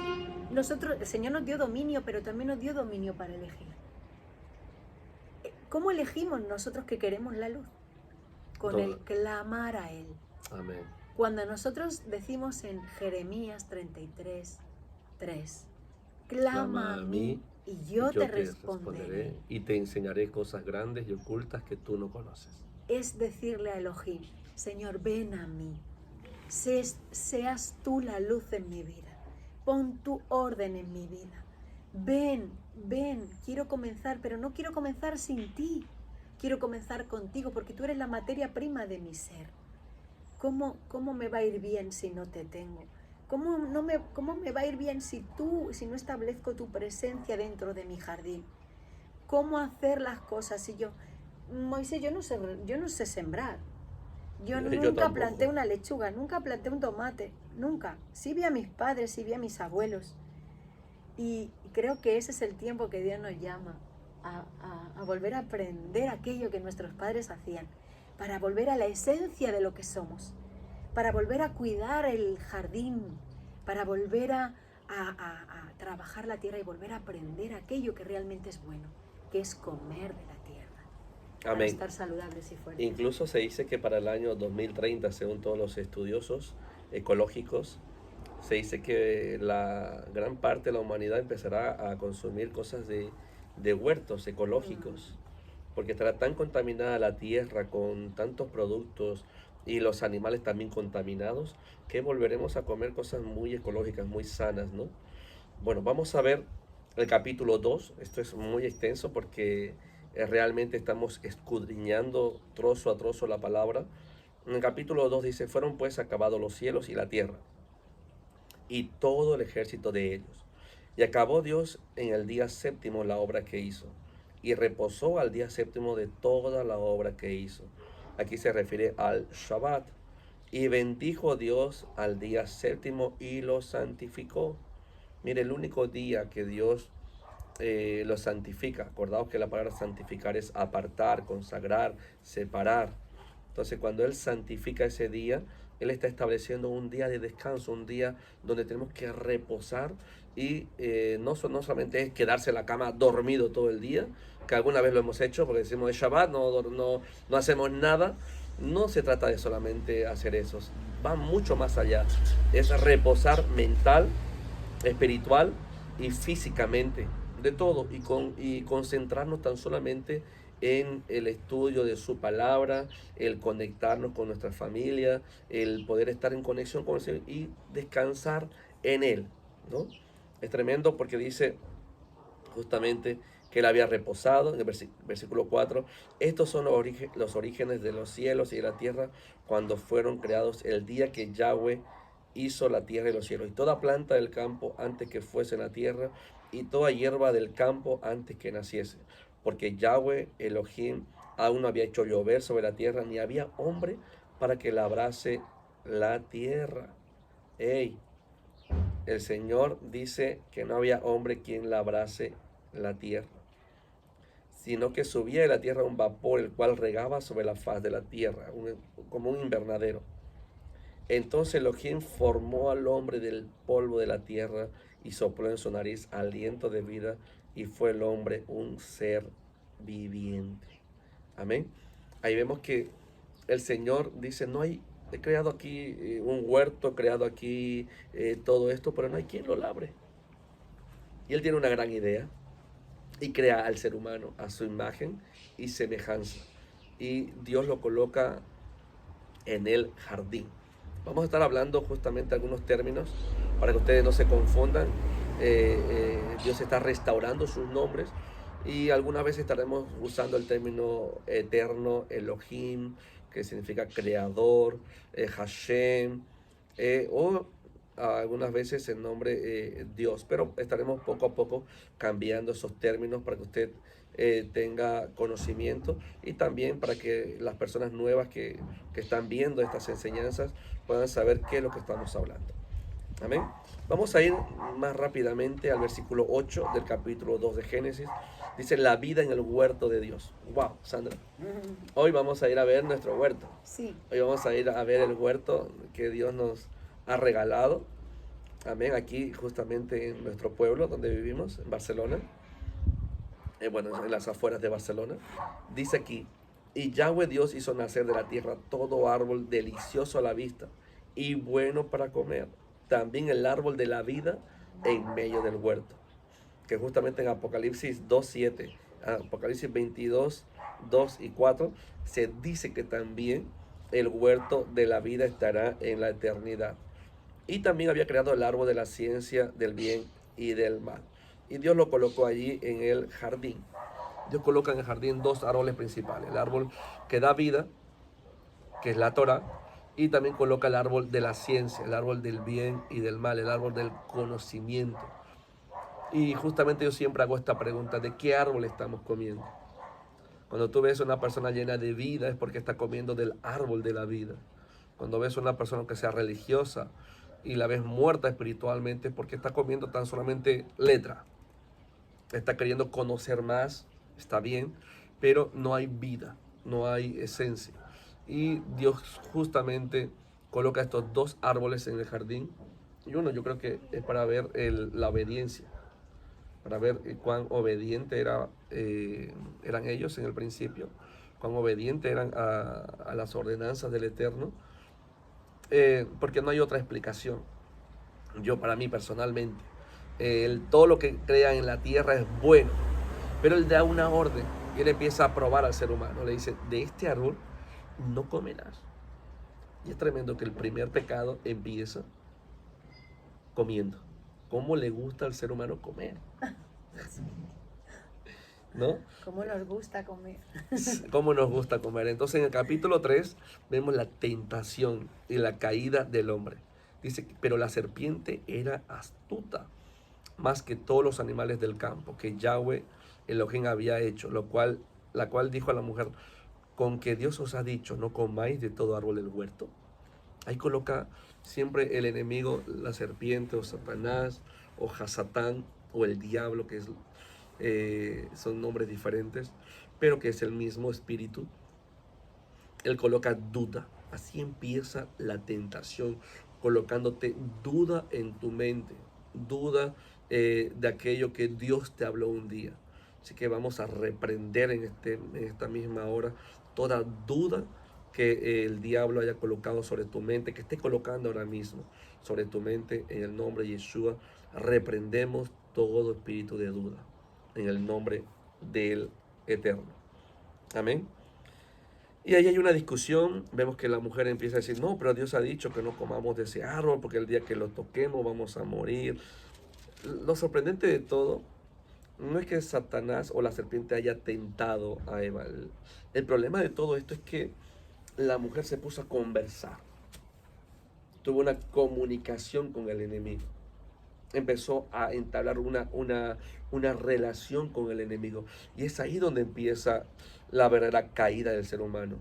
el Señor nos dio dominio, pero también nos dio dominio para elegir. ¿Cómo elegimos nosotros que queremos la luz? Con el clamar a Él. Amén. Cuando nosotros decimos en Jeremías 33:3, clama a mí y yo te responderé. Y te enseñaré cosas grandes y ocultas que tú no conoces. Es decirle a Elohim: Señor, ven a mí. Seas tú la luz en mi vida. Pon tu orden en mi vida. Ven, quiero comenzar, pero no quiero comenzar sin ti. Quiero comenzar contigo porque tú eres la materia prima de mi ser. ¿Cómo me va a ir bien si no te tengo? ¿Cómo me va a ir bien si no establezco tu presencia dentro de mi jardín? ¿Cómo hacer las cosas si Moisés, yo no sé sembrar? Yo nunca planté una lechuga, nunca planté un tomate, nunca. Sí vi a mis padres, sí vi a mis abuelos. Y creo que ese es el tiempo que Dios nos llama a volver a aprender aquello que nuestros padres hacían, para volver a la esencia de lo que somos, para volver a cuidar el jardín, para volver a trabajar la tierra y volver a aprender aquello que realmente es bueno, que es comer de la tierra. para Amén. estar saludables y fuertes. Incluso se dice que para el año 2030, según todos los estudiosos ecológicos, se dice que la gran parte de la humanidad empezará a consumir cosas de huertos ecológicos, porque estará tan contaminada la tierra con tantos productos y los animales también contaminados, que volveremos a comer cosas muy ecológicas, muy sanas, ¿no? Bueno, vamos a ver el capítulo 2. Esto es muy extenso porque realmente estamos escudriñando trozo a trozo la palabra. En el capítulo 2 dice, fueron pues acabados los cielos y la tierra y todo el ejército de ellos. Y acabó Dios en el día séptimo la obra que hizo, y reposó al día séptimo de toda la obra que hizo. Aquí se refiere al Shabbat. Y bendijo Dios al día séptimo y lo santificó. Mire, el único día que Dios lo santifica. Acordaos que la palabra santificar es apartar, consagrar, separar. Entonces, cuando Él santifica ese día, Él está estableciendo un día de descanso, un día donde tenemos que reposar y no solamente es quedarse en la cama dormido todo el día, que alguna vez lo hemos hecho porque decimos es Shabbat, no hacemos nada. No se trata de solamente hacer eso, va mucho más allá. Es reposar mental, espiritual y físicamente, de todo, y concentrarnos tan solamente en el estudio de su palabra, el conectarnos con nuestra familia, el poder estar en conexión con el Señor y descansar en Él, ¿no? Es tremendo porque dice justamente que Él había reposado, en el versículo 4, estos son los orígenes de los cielos y de la tierra cuando fueron creados el día que Yahweh hizo la tierra y los cielos, y toda planta del campo antes que fuese en la tierra, y toda hierba del campo antes que naciese, porque Yahweh Elohim aún no había hecho llover sobre la tierra, ni había hombre para que labrase la tierra. Hey, el Señor dice que no había hombre quien labrase la tierra, sino que subía de la tierra un vapor, el cual regaba sobre la faz de la tierra, como un invernadero. Entonces Elohim formó al hombre del polvo de la tierra y sopló en su nariz aliento de vida, y fue el hombre un ser viviente. Amén. Ahí vemos que el Señor dice, no hay, he creado aquí un huerto, he creado aquí todo esto, pero no hay quien lo labre. Y Él tiene una gran idea y crea al ser humano a su imagen y semejanza. Y Dios lo coloca en el jardín. Vamos a estar hablando justamente algunos términos para que ustedes no se confundan. Dios está restaurando sus nombres y algunas veces estaremos usando el término eterno, Elohim, que significa creador, Hashem, o algunas veces el nombre Dios, pero estaremos poco a poco cambiando esos términos para que usted tenga conocimiento y también para que las personas nuevas que están viendo estas enseñanzas puedan saber qué es lo que estamos hablando. Amén. Vamos a ir más rápidamente al versículo 8 del capítulo 2 de Génesis. Dice, la vida en el huerto de Dios. Wow, Sandra. Hoy vamos a ir a ver nuestro huerto. Sí. Hoy vamos a ir a ver el huerto que Dios nos ha regalado. Amén. Aquí justamente en nuestro pueblo donde vivimos, en Barcelona. Bueno, en las afueras de Barcelona. Dice aquí, y Yahweh Dios hizo nacer de la tierra todo árbol delicioso a la vista y bueno para comer. También el árbol de la vida en medio del huerto. Que justamente en Apocalipsis 2:7, Apocalipsis 22, 2 y 4, se dice que también el huerto de la vida estará en la eternidad. Y también había creado el árbol de la ciencia del bien y del mal. Y Dios lo colocó allí en el jardín. Dios coloca en el jardín dos árboles principales. El árbol que da vida, que es la Torah, y también coloca el árbol de la ciencia, el árbol del bien y del mal, el árbol del conocimiento. Y justamente yo siempre hago esta pregunta, ¿de qué árbol estamos comiendo? Cuando tú ves a una persona llena de vida es porque está comiendo del árbol de la vida. Cuando ves a una persona que sea religiosa y la ves muerta espiritualmente es porque está comiendo tan solamente letra. Está queriendo conocer más, está bien, pero no hay vida, no hay esencia. Y Dios justamente coloca estos dos árboles en el jardín. Y uno, yo creo que es para ver la obediencia, para ver cuán obediente eran ellos en el principio, cuán obedientes eran a las ordenanzas del Eterno, porque no hay otra explicación. Yo, para mí personalmente, todo lo que crea en la tierra es bueno, pero él da una orden y él empieza a probar al ser humano. Le dice, de este árbol no comerás. Y es tremendo que el primer pecado empieza comiendo. ¿Cómo le gusta al ser humano comer? ¿No? ¿Cómo nos gusta comer? ¿Cómo nos gusta comer? Entonces en el capítulo 3 vemos la tentación y la caída del hombre. Dice, pero la serpiente era astuta más que todos los animales del campo que Yahweh Elohim había hecho, la cual dijo a la mujer, con que Dios os ha dicho, no comáis de todo árbol del huerto. Ahí coloca siempre el enemigo, la serpiente o Satanás o Hasatán o el diablo, que son nombres diferentes, pero que es el mismo espíritu. Él coloca duda. Así empieza la tentación, colocándote duda en tu mente, duda de aquello que Dios te habló un día. Así que vamos a reprender en esta misma hora toda duda que el diablo haya colocado sobre tu mente, que esté colocando ahora mismo sobre tu mente, en el nombre de Yeshua. Reprendemos todo espíritu de duda en el nombre del Eterno. Amén. Y ahí hay una discusión, vemos que la mujer empieza a decir, no, pero Dios ha dicho que no comamos de ese árbol porque el día que lo toquemos vamos a morir. Lo sorprendente de todo no es que Satanás o la serpiente haya tentado a Eva. El problema de todo esto es que la mujer se puso a conversar, tuvo una comunicación con el enemigo, empezó a entablar una relación con el enemigo, y es ahí donde empieza la verdadera caída del ser humano.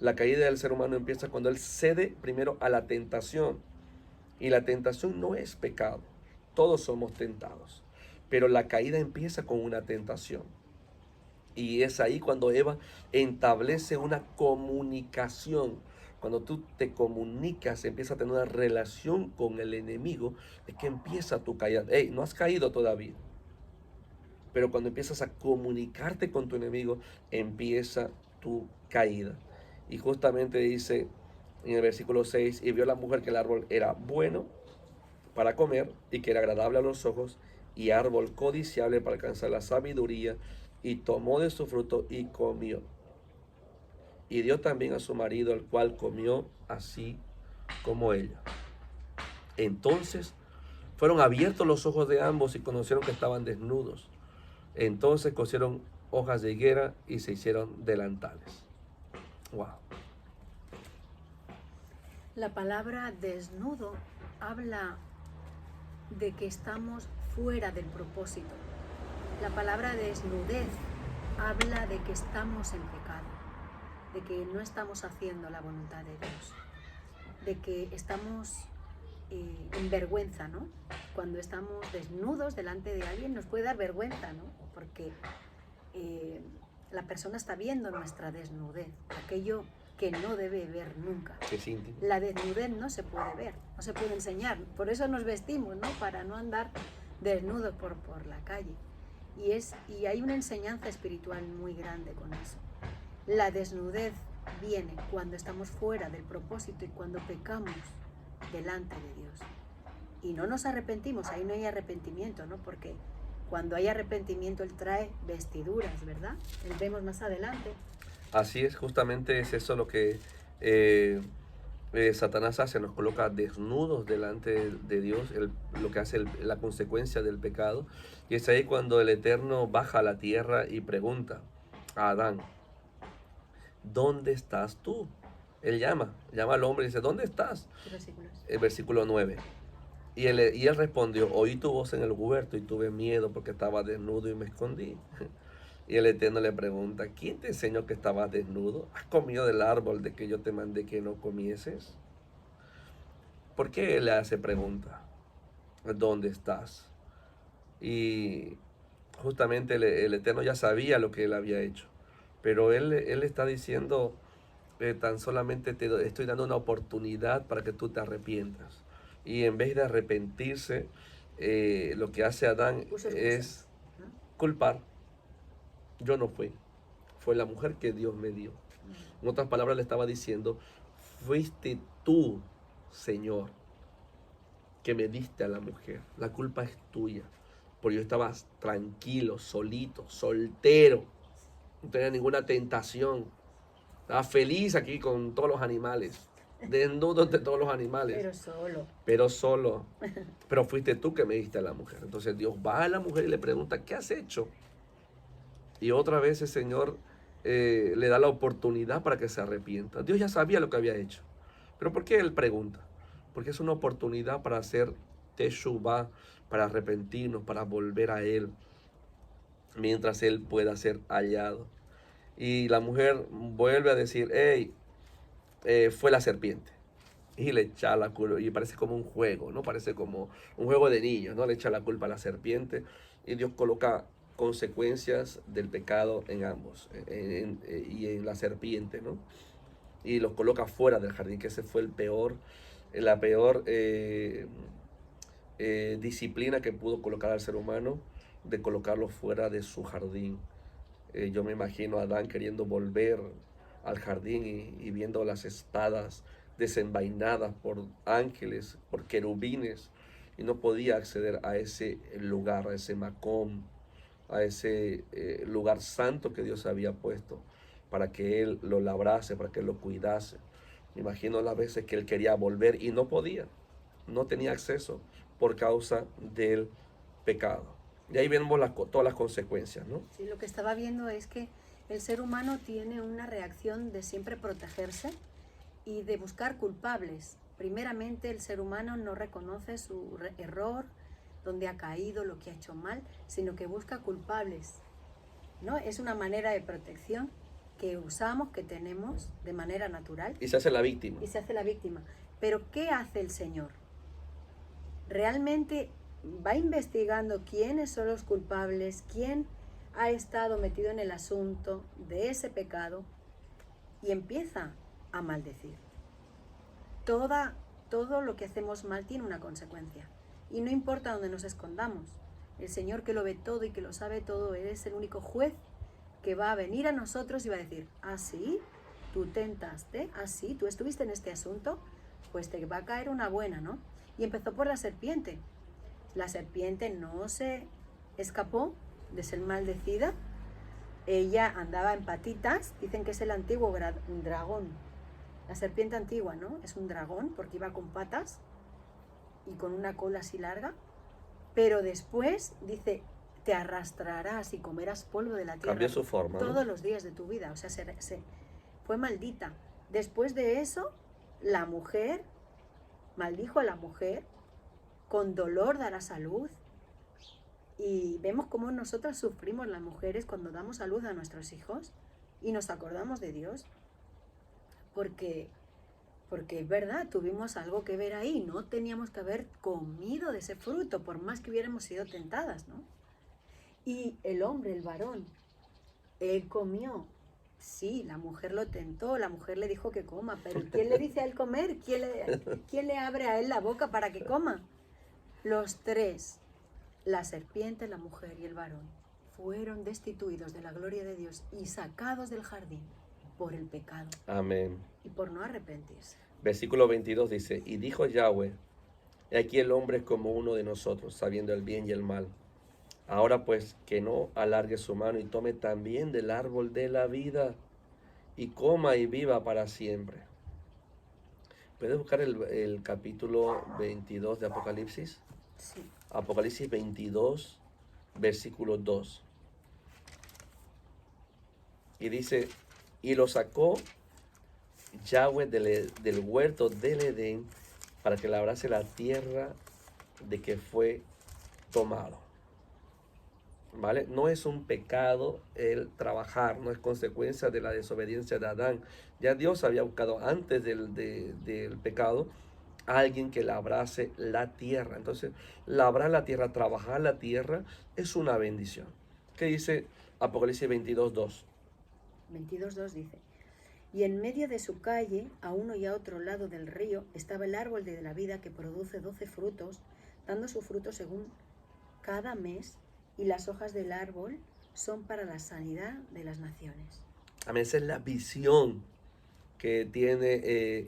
La caída del ser humano empieza cuando él cede primero a la tentación, y la tentación no es pecado, todos somos tentados, pero la caída empieza con una tentación. Y es ahí cuando Eva establece una comunicación. Cuando tú te comunicas, empiezas a tener una relación con el enemigo, es que empieza tu caída. Hey, no has caído todavía. Pero cuando empiezas a comunicarte con tu enemigo, empieza tu caída. Y justamente dice en el versículo 6, y vio la mujer que el árbol era bueno para comer y que era agradable a los ojos y árbol codiciable para alcanzar la sabiduría, y tomó de su fruto y comió. Y dio también a su marido, el cual comió así como ella. Entonces fueron abiertos los ojos de ambos y conocieron que estaban desnudos. Entonces cosieron hojas de higuera y se hicieron delantales. Wow. La palabra desnudo habla de que estamos fuera del propósito. La palabra desnudez habla de que estamos en pecado, de que no estamos haciendo la voluntad de Dios, de que estamos en vergüenza, ¿no? Cuando estamos desnudos delante de alguien nos puede dar vergüenza, ¿no? Porque la persona está viendo nuestra desnudez, aquello que no debe ver nunca. Es íntimo. La desnudez no se puede ver, no se puede enseñar, por eso nos vestimos, ¿no? Para no andar desnudos por la calle. Y hay una enseñanza espiritual muy grande con eso. La desnudez viene cuando estamos fuera del propósito y cuando pecamos delante de Dios. Y no nos arrepentimos, ahí no hay arrepentimiento, ¿no? Porque cuando hay arrepentimiento Él trae vestiduras, ¿verdad? Él vemos más adelante. Así es, justamente es eso lo que Satanás hace, nos coloca desnudos delante de Dios, lo que hace la consecuencia del pecado. Y es ahí cuando el Eterno baja a la tierra y pregunta a Adán, ¿dónde estás tú? Él llama al hombre y dice, ¿dónde estás? El versículo 9. Y él respondió, oí tu voz en el huerto y tuve miedo porque estaba desnudo y me escondí. Y el Eterno le pregunta, ¿quién te enseñó que estabas desnudo? ¿Has comido del árbol de que yo te mandé que no comieses? ¿Por qué él le hace pregunta? ¿Dónde estás? Y justamente el Eterno ya sabía lo que él había hecho. Pero él está diciendo, tan solamente te estoy dando una oportunidad para que tú te arrepientas. Y en vez de arrepentirse, lo que hace Adán es culpar. Yo no fui fue la mujer que Dios me dio. En otras palabras, le estaba diciendo, fuiste tú, Señor, que me diste a la mujer. La culpa es tuya. Porque yo estaba tranquilo, solito, soltero. No tenía ninguna tentación. Estaba feliz aquí con todos los animales. Desnudo ante todos los animales. Pero solo. Pero solo. Pero fuiste tú que me diste a la mujer. Entonces Dios va a la mujer y le pregunta, ¿qué has hecho? Y otra vez el Señor le da la oportunidad para que se arrepienta. Dios ya sabía lo que había hecho. Pero ¿por qué Él pregunta? Porque es una oportunidad para hacer teshuvah, para arrepentirnos, para volver a Él, mientras Él pueda ser hallado. Y la mujer vuelve a decir, hey, fue la serpiente. Y le echa la culpa, y parece como un juego, ¿no? Parece como un juego de niños, ¿no? Le echa la culpa a la serpiente y Dios coloca consecuencias del pecado en ambos, y en la serpiente, ¿no? Y los coloca fuera del jardín, que ese fue la peor disciplina que pudo colocar al ser humano, de colocarlo fuera de su jardín. Yo me imagino a Adán queriendo volver al jardín y viendo las espadas desenvainadas por ángeles, por querubines, y no podía acceder a ese lugar, a ese macón, a ese lugar santo que Dios había puesto para que Él lo labrase, para que Él lo cuidase. Me imagino las veces que Él quería volver y no podía, no tenía acceso por causa del pecado. Y ahí vemos todas las consecuencias, ¿no? Sí, lo que estaba viendo es que el ser humano tiene una reacción de siempre protegerse y de buscar culpables. Primeramente, el ser humano no reconoce su error, donde ha caído, lo que ha hecho mal, sino que busca culpables, ¿no? Es una manera de protección que usamos, que tenemos de manera natural. Y se hace la víctima. Y se hace la víctima. Pero ¿qué hace el Señor? Realmente va investigando quiénes son los culpables, quién ha estado metido en el asunto de ese pecado y empieza a maldecir. Todo lo que hacemos mal tiene una consecuencia. Y no importa dónde nos escondamos. El Señor, que lo ve todo y que lo sabe todo, Él es el único juez que va a venir a nosotros y va a decir, ah, sí, tú tentaste, ah, sí, tú estuviste en este asunto, pues te va a caer una buena, ¿no? Y empezó por la serpiente. La serpiente no se escapó de ser maldecida. Ella andaba en patitas, dicen que es el antiguo dragón. La serpiente antigua, ¿no? Es un dragón porque iba con patas y con una cola así larga. Pero después dice, te arrastrarás y comerás polvo de la tierra. Cambió su forma, todos ¿no? los días de tu vida. O sea, fue maldita. Después de eso, la mujer maldijo a la mujer, con dolor dará salud. Y vemos cómo nosotras sufrimos las mujeres cuando damos a luz a nuestros hijos y nos acordamos de Dios. Porque es verdad, tuvimos algo que ver ahí, no teníamos que haber comido de ese fruto, por más que hubiéramos sido tentadas, ¿no? Y el hombre, el varón, él comió. Sí, la mujer lo tentó, la mujer le dijo que coma, pero ¿quién le dice a él comer? ¿Quién le abre a él la boca para que coma? Los tres, la serpiente, la mujer y el varón, fueron destituidos de la gloria de Dios y sacados del jardín por el pecado. Amén. Y por no arrepentirse. Versículo 22 dice, y dijo Yahweh, he aquí el hombre es como uno de nosotros, sabiendo el bien y el mal. Ahora pues, que no alargue su mano y tome también del árbol de la vida y coma y viva para siempre. ¿Puedes buscar el capítulo 22 de Apocalipsis? Sí. Apocalipsis 22, versículo 2. Y dice, y lo sacó Yahweh del huerto del Edén para que labrase la tierra de que fue tomado. ¿Vale? No es un pecado el trabajar, no es consecuencia de la desobediencia de Adán. Ya Dios había buscado antes del pecado a alguien que labrase la tierra. Entonces, labrar la tierra, trabajar la tierra es una bendición. ¿Qué dice Apocalipsis 22:2? 22:2 dice, y en medio de su calle, a uno y a otro lado del río, estaba el árbol de la vida que produce 12 frutos, dando su fruto según cada mes, y las hojas del árbol son para la sanidad de las naciones. Amén. Esa es la visión que tiene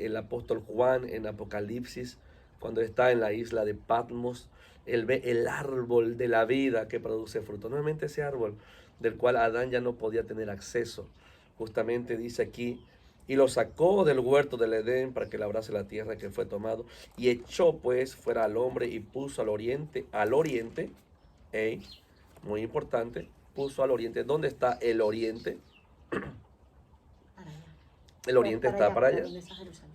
el apóstol Juan en Apocalipsis, cuando está en la isla de Patmos. Él ve el árbol de la vida que produce fruto. Nuevamente ese árbol del cual Adán ya no podía tener acceso. Justamente dice aquí, y lo sacó del huerto del Edén para que labrase la tierra que fue tomado, y echó pues fuera al hombre y puso al oriente, muy importante, puso al oriente. ¿Dónde está el oriente? Para allá. El oriente está para allá. ¿Dónde está Jerusalén?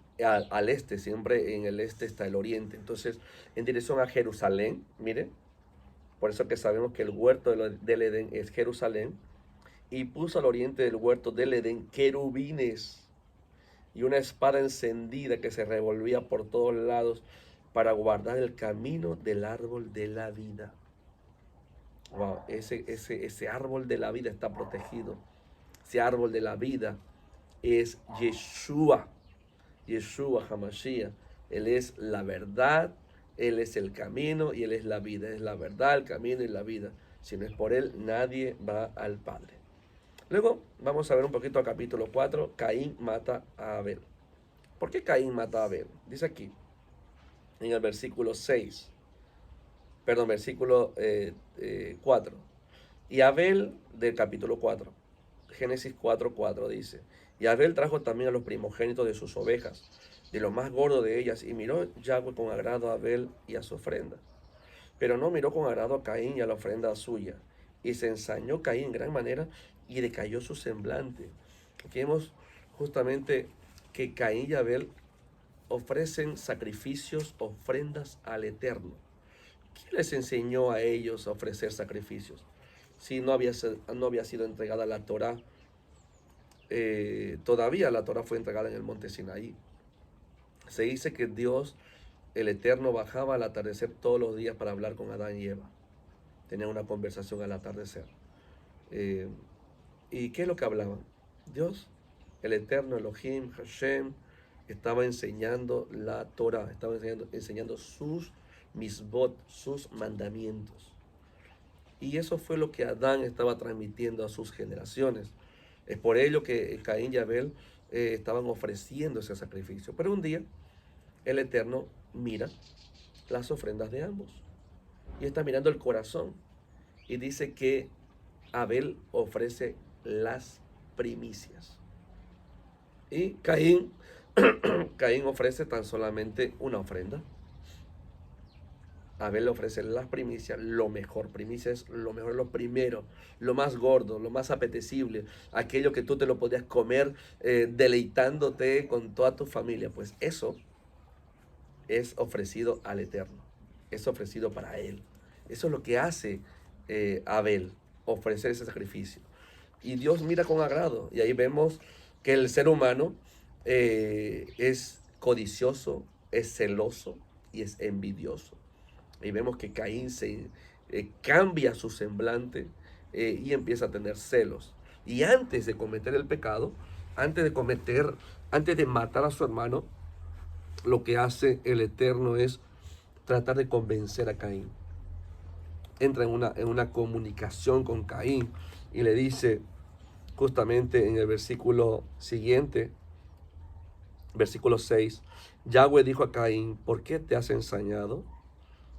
Al este, siempre en el este está el oriente. Entonces, en dirección a Jerusalén, mire, por eso que sabemos que el huerto del Edén es Jerusalén, y puso al oriente del huerto del Edén querubines y una espada encendida que se revolvía por todos lados para guardar el camino del árbol de la vida. Wow, ese árbol de la vida está protegido. Ese árbol de la vida es Yeshua. Yeshua HaMashiach. Él es la verdad, Él es el camino y Él es la vida. Es la verdad, el camino y la vida. Si no es por Él, nadie va al Padre. Luego vamos a ver un poquito al capítulo 4. Caín mata a Abel. ¿Por qué Caín mata a Abel? Dice aquí, en el versículo 6. Perdón, versículo 4. Y Abel, del capítulo 4. Génesis 4:4 dice, y Abel trajo también a los primogénitos de sus ovejas, de lo más gordo de ellas, y miró Yahweh con agrado a Abel y a su ofrenda. Pero no miró con agrado a Caín y a la ofrenda suya. Y se ensañó Caín en gran manera y decayó su semblante. Aquí vemos justamente que Caín y Abel ofrecen sacrificios, ofrendas al Eterno. ¿Quién les enseñó a ellos a ofrecer sacrificios? Si no había sido entregada la Torá, todavía la Torá fue entregada en el monte Sinaí. Se dice que Dios, el Eterno, bajaba al atardecer todos los días para hablar con Adán y Eva. Tenían una conversación al atardecer. ¿Y qué es lo que hablaban? Dios, el Eterno, Elohim, Hashem, estaba enseñando la Torá, estaba enseñando sus misbot, sus mandamientos. Y eso fue lo que Adán estaba transmitiendo a sus generaciones. Es por ello que Caín y Abel estaban ofreciendo ese sacrificio. Pero un día el Eterno mira las ofrendas de ambos y está mirando el corazón y dice que Abel ofrece las primicias y Caín ofrece tan solamente una ofrenda. Abel le ofrece las primicias, lo mejor. Primicia es lo mejor, lo primero, lo más gordo, lo más apetecible, aquello que tú te lo podías comer deleitándote con toda tu familia. Pues eso es ofrecido al Eterno, es ofrecido para Él. Eso es lo que hace Abel, ofrecer ese sacrificio. Y Dios mira con agrado, y ahí vemos que el ser humano es codicioso, es celoso y es envidioso. Y vemos que Caín cambia su semblante y empieza a tener celos. Y antes de cometer el pecado, antes de matar a su hermano, lo que hace el Eterno es tratar de convencer a Caín. Entra en una comunicación con Caín y le dice justamente en el versículo siguiente, versículo 6, Yahweh dijo a Caín, ¿por qué te has ensañado?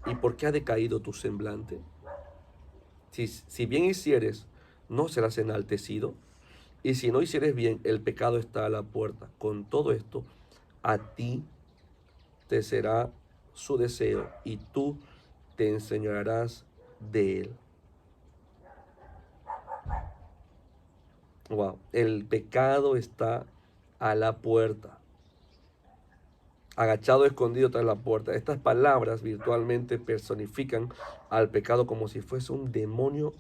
¿Y por qué ha decaído tu semblante? Si bien hicieres, no serás enaltecido. Y si no hicieres bien, el pecado está a la puerta. Con todo esto, a ti te será su deseo y tú te enseñarás de él. Wow, el pecado está a la puerta. Agachado, escondido tras la puerta. Estas palabras virtualmente personifican al pecado como si fuese un demonio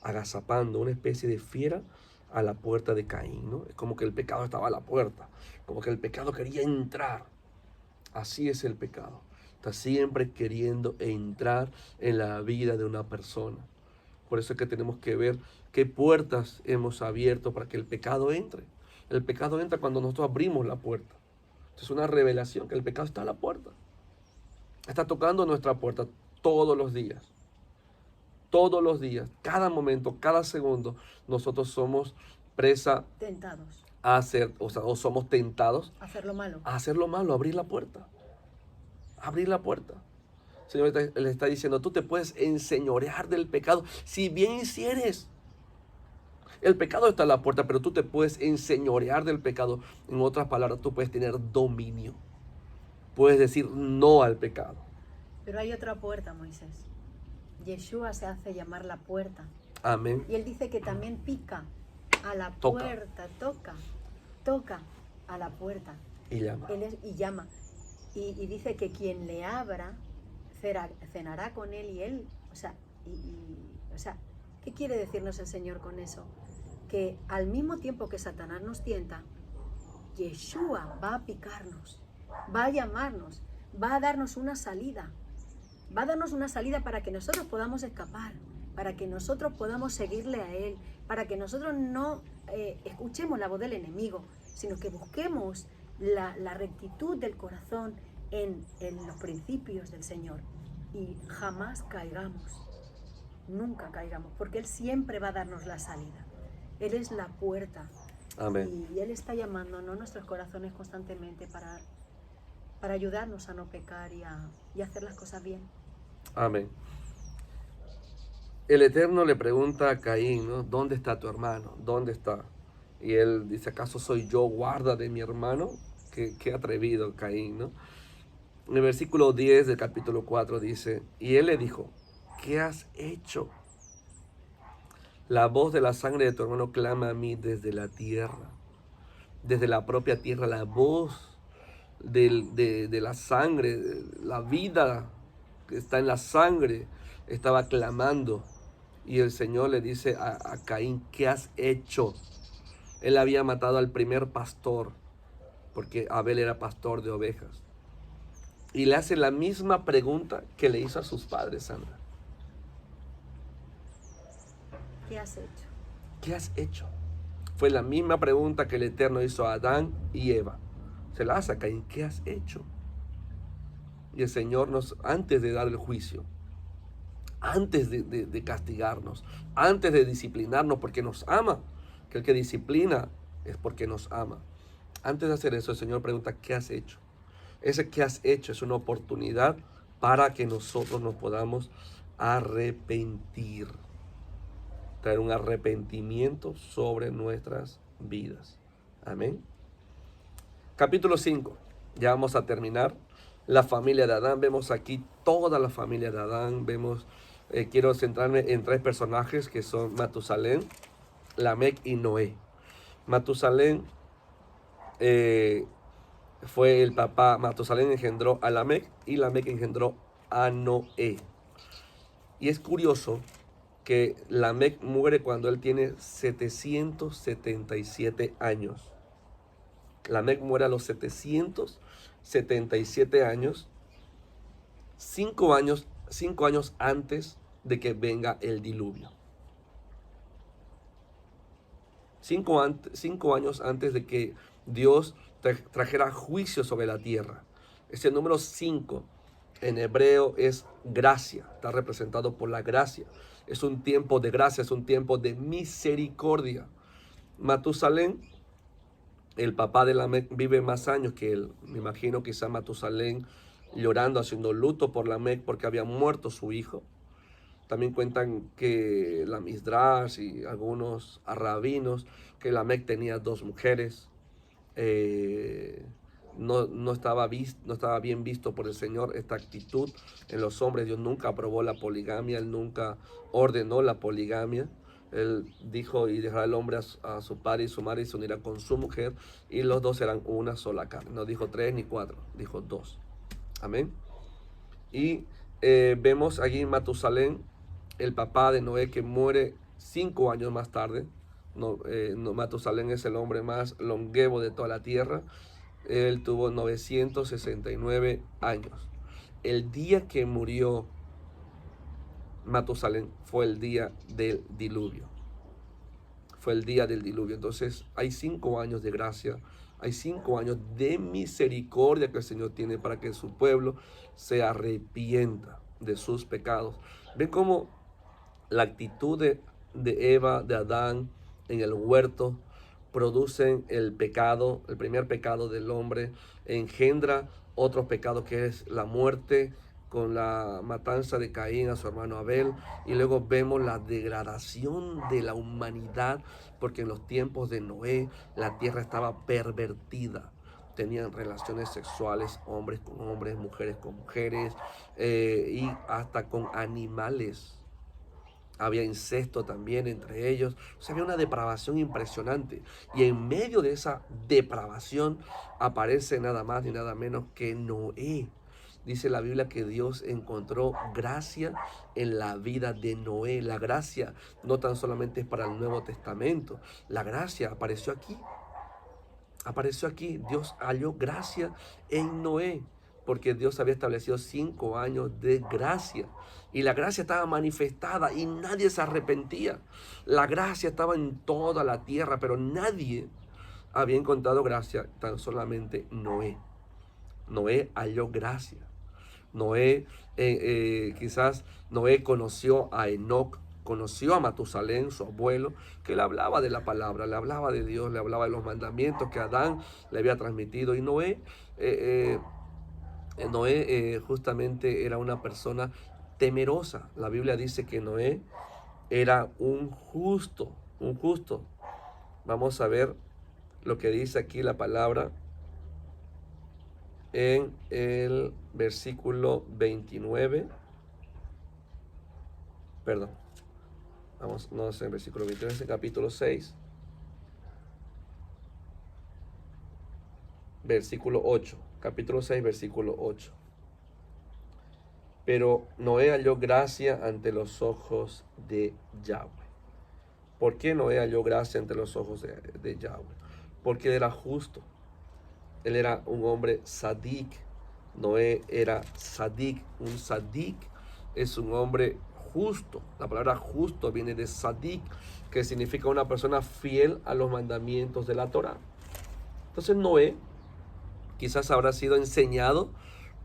agazapando, una especie de fiera a la puerta de Caín, ¿no? Es como que el pecado estaba a la puerta, como que el pecado quería entrar. Así es el pecado. Está siempre queriendo entrar en la vida de una persona. Por eso es que tenemos que ver qué puertas hemos abierto para que el pecado entre. El pecado entra cuando nosotros abrimos la puerta. Es una revelación que el pecado está a la puerta. Está tocando nuestra puerta todos los días. Todos los días, cada momento, cada segundo, nosotros somos presa Tentados a hacer, o somos tentados a hacer lo malo. a hacer lo malo, abrir la puerta. Abrir la puerta. El Señor le está diciendo, tú te puedes enseñorear del pecado si bien hicieres. El pecado está a la puerta, pero tú te puedes enseñorear del pecado. En otras palabras, tú puedes tener dominio. Puedes decir no al pecado. Pero hay otra puerta, Moisés. Yeshua se hace llamar la puerta. Amén. Y él dice que también pica a la Toca. puerta, toca a la puerta. Y llama. Y llama. Y dice que quien le abra cenará con él y él. O sea, ¿qué quiere decirnos el Señor con eso? Que al mismo tiempo que Satanás nos tienta, Yeshua va a picarnos, va a llamarnos, va a darnos una salida. Va a darnos una salida para que nosotros podamos escapar, para que nosotros podamos seguirle a Él, para que nosotros no escuchemos la voz del enemigo, sino que busquemos la rectitud del corazón en los principios del Señor y jamás caigamos, nunca caigamos, porque Él siempre va a darnos la salida. Él es la puerta. Amén. Y Él está llamándonos nuestros corazones constantemente para ayudarnos a no pecar y a hacer las cosas bien. Amén. El Eterno le pregunta a Caín, ¿no? ¿Dónde está tu hermano? ¿Dónde está? Y él dice, ¿acaso soy yo guarda de mi hermano? Qué atrevido Caín, ¿no? En el versículo 10 del capítulo 4 dice, y él le dijo, ¿qué has hecho? La voz de la sangre de tu hermano clama a mí desde la tierra, desde la propia tierra, la voz de la sangre, la vida que está en la sangre, estaba clamando. Y el Señor le dice a Caín, ¿qué has hecho? Él había matado al primer pastor, porque Abel era pastor de ovejas. Y le hace la misma pregunta que le hizo a sus padres, Sandra. ¿Qué has hecho? ¿Qué has hecho? Fue la misma pregunta que el Eterno hizo a Adán y Eva. Se la hace a Caín, ¿qué has hecho? Y el Señor antes de dar el juicio, antes de castigarnos, antes de disciplinarnos, porque nos ama, que el que disciplina es porque nos ama. Antes de hacer eso, el Señor pregunta, ¿qué has hecho? Ese ¿qué has hecho? Es una oportunidad para que nosotros nos podamos arrepentir. Traer un arrepentimiento sobre nuestras vidas. Amén. Capítulo 5. Ya vamos a terminar. La familia de Adán. Vemos aquí toda la familia de Adán. Quiero centrarme en 3 personajes que son Matusalén, Lamec y Noé. Matusalén fue el papá. Matusalén engendró a Lamec y Lamec engendró a Noé. Y es curioso que Lamec muere cuando él tiene 777 años. Lamec muere a los 777 años, 5 años antes de que venga el diluvio. 5 años antes de que Dios trajera juicio sobre la tierra. Ese número 5 en hebreo es gracia, está representado por la gracia. Es un tiempo de gracia, es un tiempo de misericordia. Matusalén, el papá de Lamec, vive más años que él. Me imagino quizá Matusalén llorando, haciendo luto por Lamec porque había muerto su hijo. También cuentan que la Midrash y algunos rabinos que Lamec tenía 2 mujeres. No estaba bien visto por el Señor esta actitud en los hombres. Dios nunca aprobó la poligamia, Él nunca ordenó la poligamia. Él dijo, y dejará el hombre a su padre y su madre y se unirá con su mujer, y los 2 serán una sola carne. No dijo 3 ni 4, dijo 2. Amén. Y vemos allí Matusalén, el papá de Noé, que muere 5 años más tarde. Matusalén es el hombre más longevo de toda la tierra. Él tuvo 969 años. El día que murió Matusalén fue el día del diluvio. Fue el día del diluvio. Entonces hay 5 años de gracia, hay 5 años de misericordia que el Señor tiene para que su pueblo se arrepienta de sus pecados. Ven cómo la actitud de Eva, de Adán en el huerto, producen el pecado, el primer pecado del hombre, engendra otros pecados que es la muerte con la matanza de Caín a su hermano Abel, y luego vemos la degradación de la humanidad, porque en los tiempos de Noé la tierra estaba pervertida. Tenían relaciones sexuales, hombres con hombres, mujeres con mujeres, y hasta con animales. Había incesto también entre ellos. O sea, había una depravación impresionante. Y en medio de esa depravación aparece nada más ni nada menos que Noé. Dice la Biblia que Dios encontró gracia en la vida de Noé. La gracia no tan solamente es para el Nuevo Testamento. La gracia apareció aquí. Apareció aquí. Dios halló gracia en Noé, porque Dios había establecido 5 años de gracia. Y la gracia estaba manifestada y nadie se arrepentía. La gracia estaba en toda la tierra, pero nadie había encontrado gracia, tan solamente Noé. Noé halló gracia. Noé, quizás Noé conoció a Enoc, conoció a Matusalén, su abuelo, que le hablaba de la palabra, le hablaba de Dios, le hablaba de los mandamientos que Adán le había transmitido. Y Noé justamente era una persona temerosa. La Biblia dice que Noé era un justo, un justo. Vamos a ver lo que dice aquí la palabra en el versículo 29. Perdón, vamos, no es en el versículo 29, es en capítulo 6, versículo 8. Capítulo 6, versículo 8. Pero Noé halló gracia ante los ojos de Yahweh. ¿Por qué Noé halló gracia ante los ojos de Yahweh? Porque él era justo. Él era un hombre sadik. Noé era sadik. Un sadik es un hombre justo. La palabra justo viene de sadik, que significa una persona fiel a los mandamientos de la Torah. Entonces Noé quizás habrá sido enseñado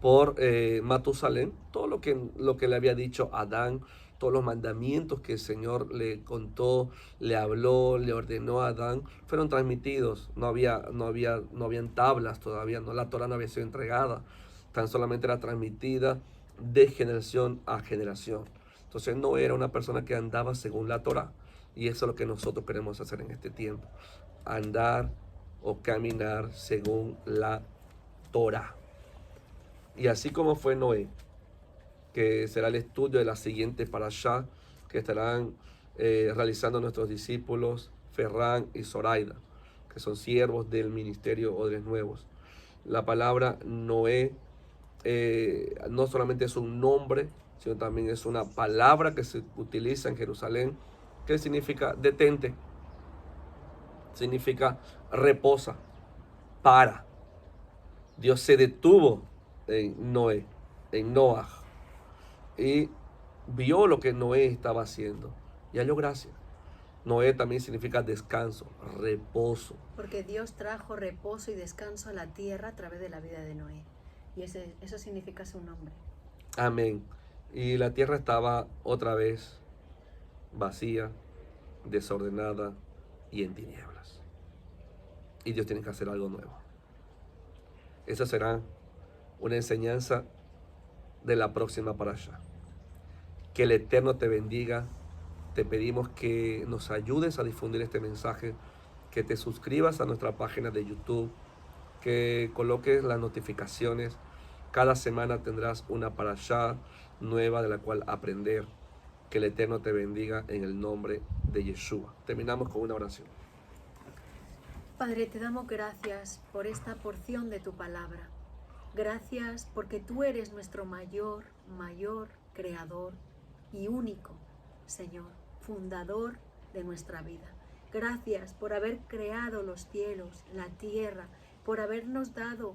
por Matusalén, todo lo que le había dicho Adán, todos los mandamientos que el Señor le contó, le habló, le ordenó a Adán, fueron transmitidos. No habían tablas todavía, no, la Torah no había sido entregada, tan solamente era transmitida de generación a generación. Entonces no era una persona que andaba según la Torah, y eso es lo que nosotros queremos hacer en este tiempo, andar o caminar según la Torah. Y así como fue Noé, que será el estudio de la siguiente parashá que estarán realizando nuestros discípulos Ferran y Zoraida, que son siervos del ministerio Odres Nuevos. La palabra Noé no solamente es un nombre, sino también es una palabra que se utiliza en Jerusalén, que significa detente, significa reposa, para. Dios se detuvo en Noé, en Noah, y vio lo que Noé estaba haciendo y halló gracia. Noé también significa descanso, reposo. Porque Dios trajo reposo y descanso a la tierra a través de la vida de Noé. Y eso significa su nombre. Amén. Y la tierra estaba otra vez vacía, desordenada y en tinieblas. Y Dios tiene que hacer algo nuevo. Esa será una enseñanza de la próxima parasha. Que el Eterno te bendiga. Te pedimos que nos ayudes a difundir este mensaje, que te suscribas a nuestra página de YouTube, que coloques las notificaciones. Cada semana tendrás una parashá nueva de la cual aprender. Que el Eterno te bendiga en el nombre de Yeshua. Terminamos con una oración. Padre, te damos gracias por esta porción de tu palabra. Gracias porque tú eres nuestro mayor creador y único, Señor, fundador de nuestra vida. Gracias por haber creado los cielos, la tierra, por habernos dado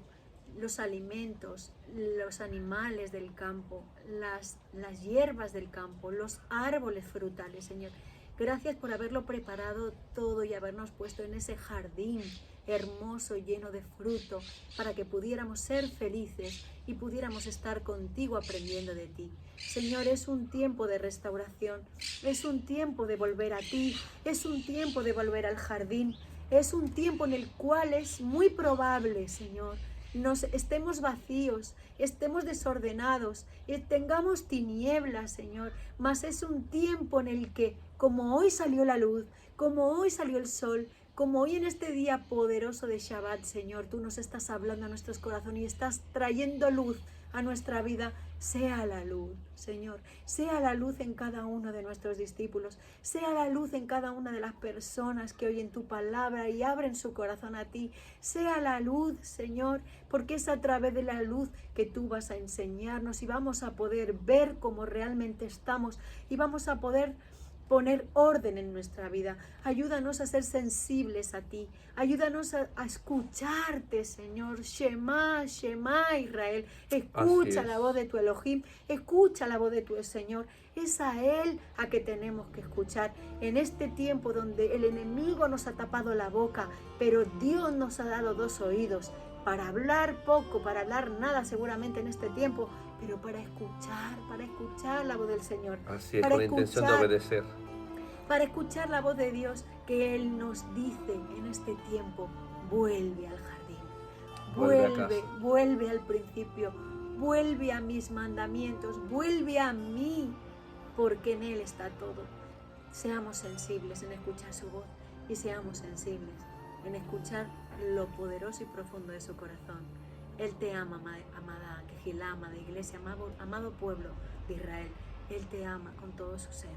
los alimentos, los animales del campo, las hierbas del campo, los árboles frutales, Señor. Gracias por haberlo preparado todo y habernos puesto en ese jardín hermoso, lleno de fruto, para que pudiéramos ser felices y pudiéramos estar contigo aprendiendo de ti. Señor, es un tiempo de restauración, es un tiempo de volver a ti, es un tiempo de volver al jardín, es un tiempo en el cual es muy probable, Señor, nos estemos vacíos, estemos desordenados, tengamos tinieblas, Señor, mas es un tiempo en el que, como hoy salió la luz, como hoy salió el sol, como hoy en este día poderoso de Shabbat, Señor, tú nos estás hablando a nuestros corazones y estás trayendo luz a nuestra vida. Sea la luz, Señor, sea la luz en cada uno de nuestros discípulos, sea la luz en cada una de las personas que oyen tu palabra y abren su corazón a ti, sea la luz, Señor, porque es a través de la luz que tú vas a enseñarnos y vamos a poder ver cómo realmente estamos y vamos a poder poner orden en nuestra vida. Ayúdanos a ser sensibles a ti. Ayúdanos a escucharte, Señor. Shema, Shema, Israel. Escucha la voz de tu Elohim. Escucha la voz de tu Señor. Es a Él a que tenemos que escuchar. En este tiempo donde el enemigo nos ha tapado la boca, pero Dios nos ha dado dos oídos. Para hablar poco, para hablar nada seguramente en este tiempo, pero para escuchar la voz del Señor. Así es, con la intención de obedecer. Para escuchar la voz de Dios que Él nos dice en este tiempo: vuelve al jardín, vuelve al principio, vuelve a mis mandamientos, vuelve a mí, porque en Él está todo. Seamos sensibles en escuchar su voz y seamos sensibles en escuchar lo poderoso y profundo de su corazón. Él te ama, amada Quejilá, amada iglesia, amado pueblo de Israel. Él te ama con todo su ser.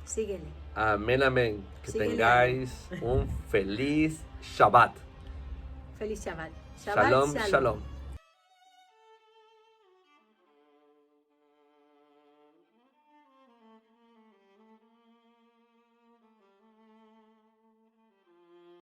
Síguele. Amén, amén. Que Síguele. tengáis un feliz Shabbat. Feliz Shabbat. Shalom, shalom.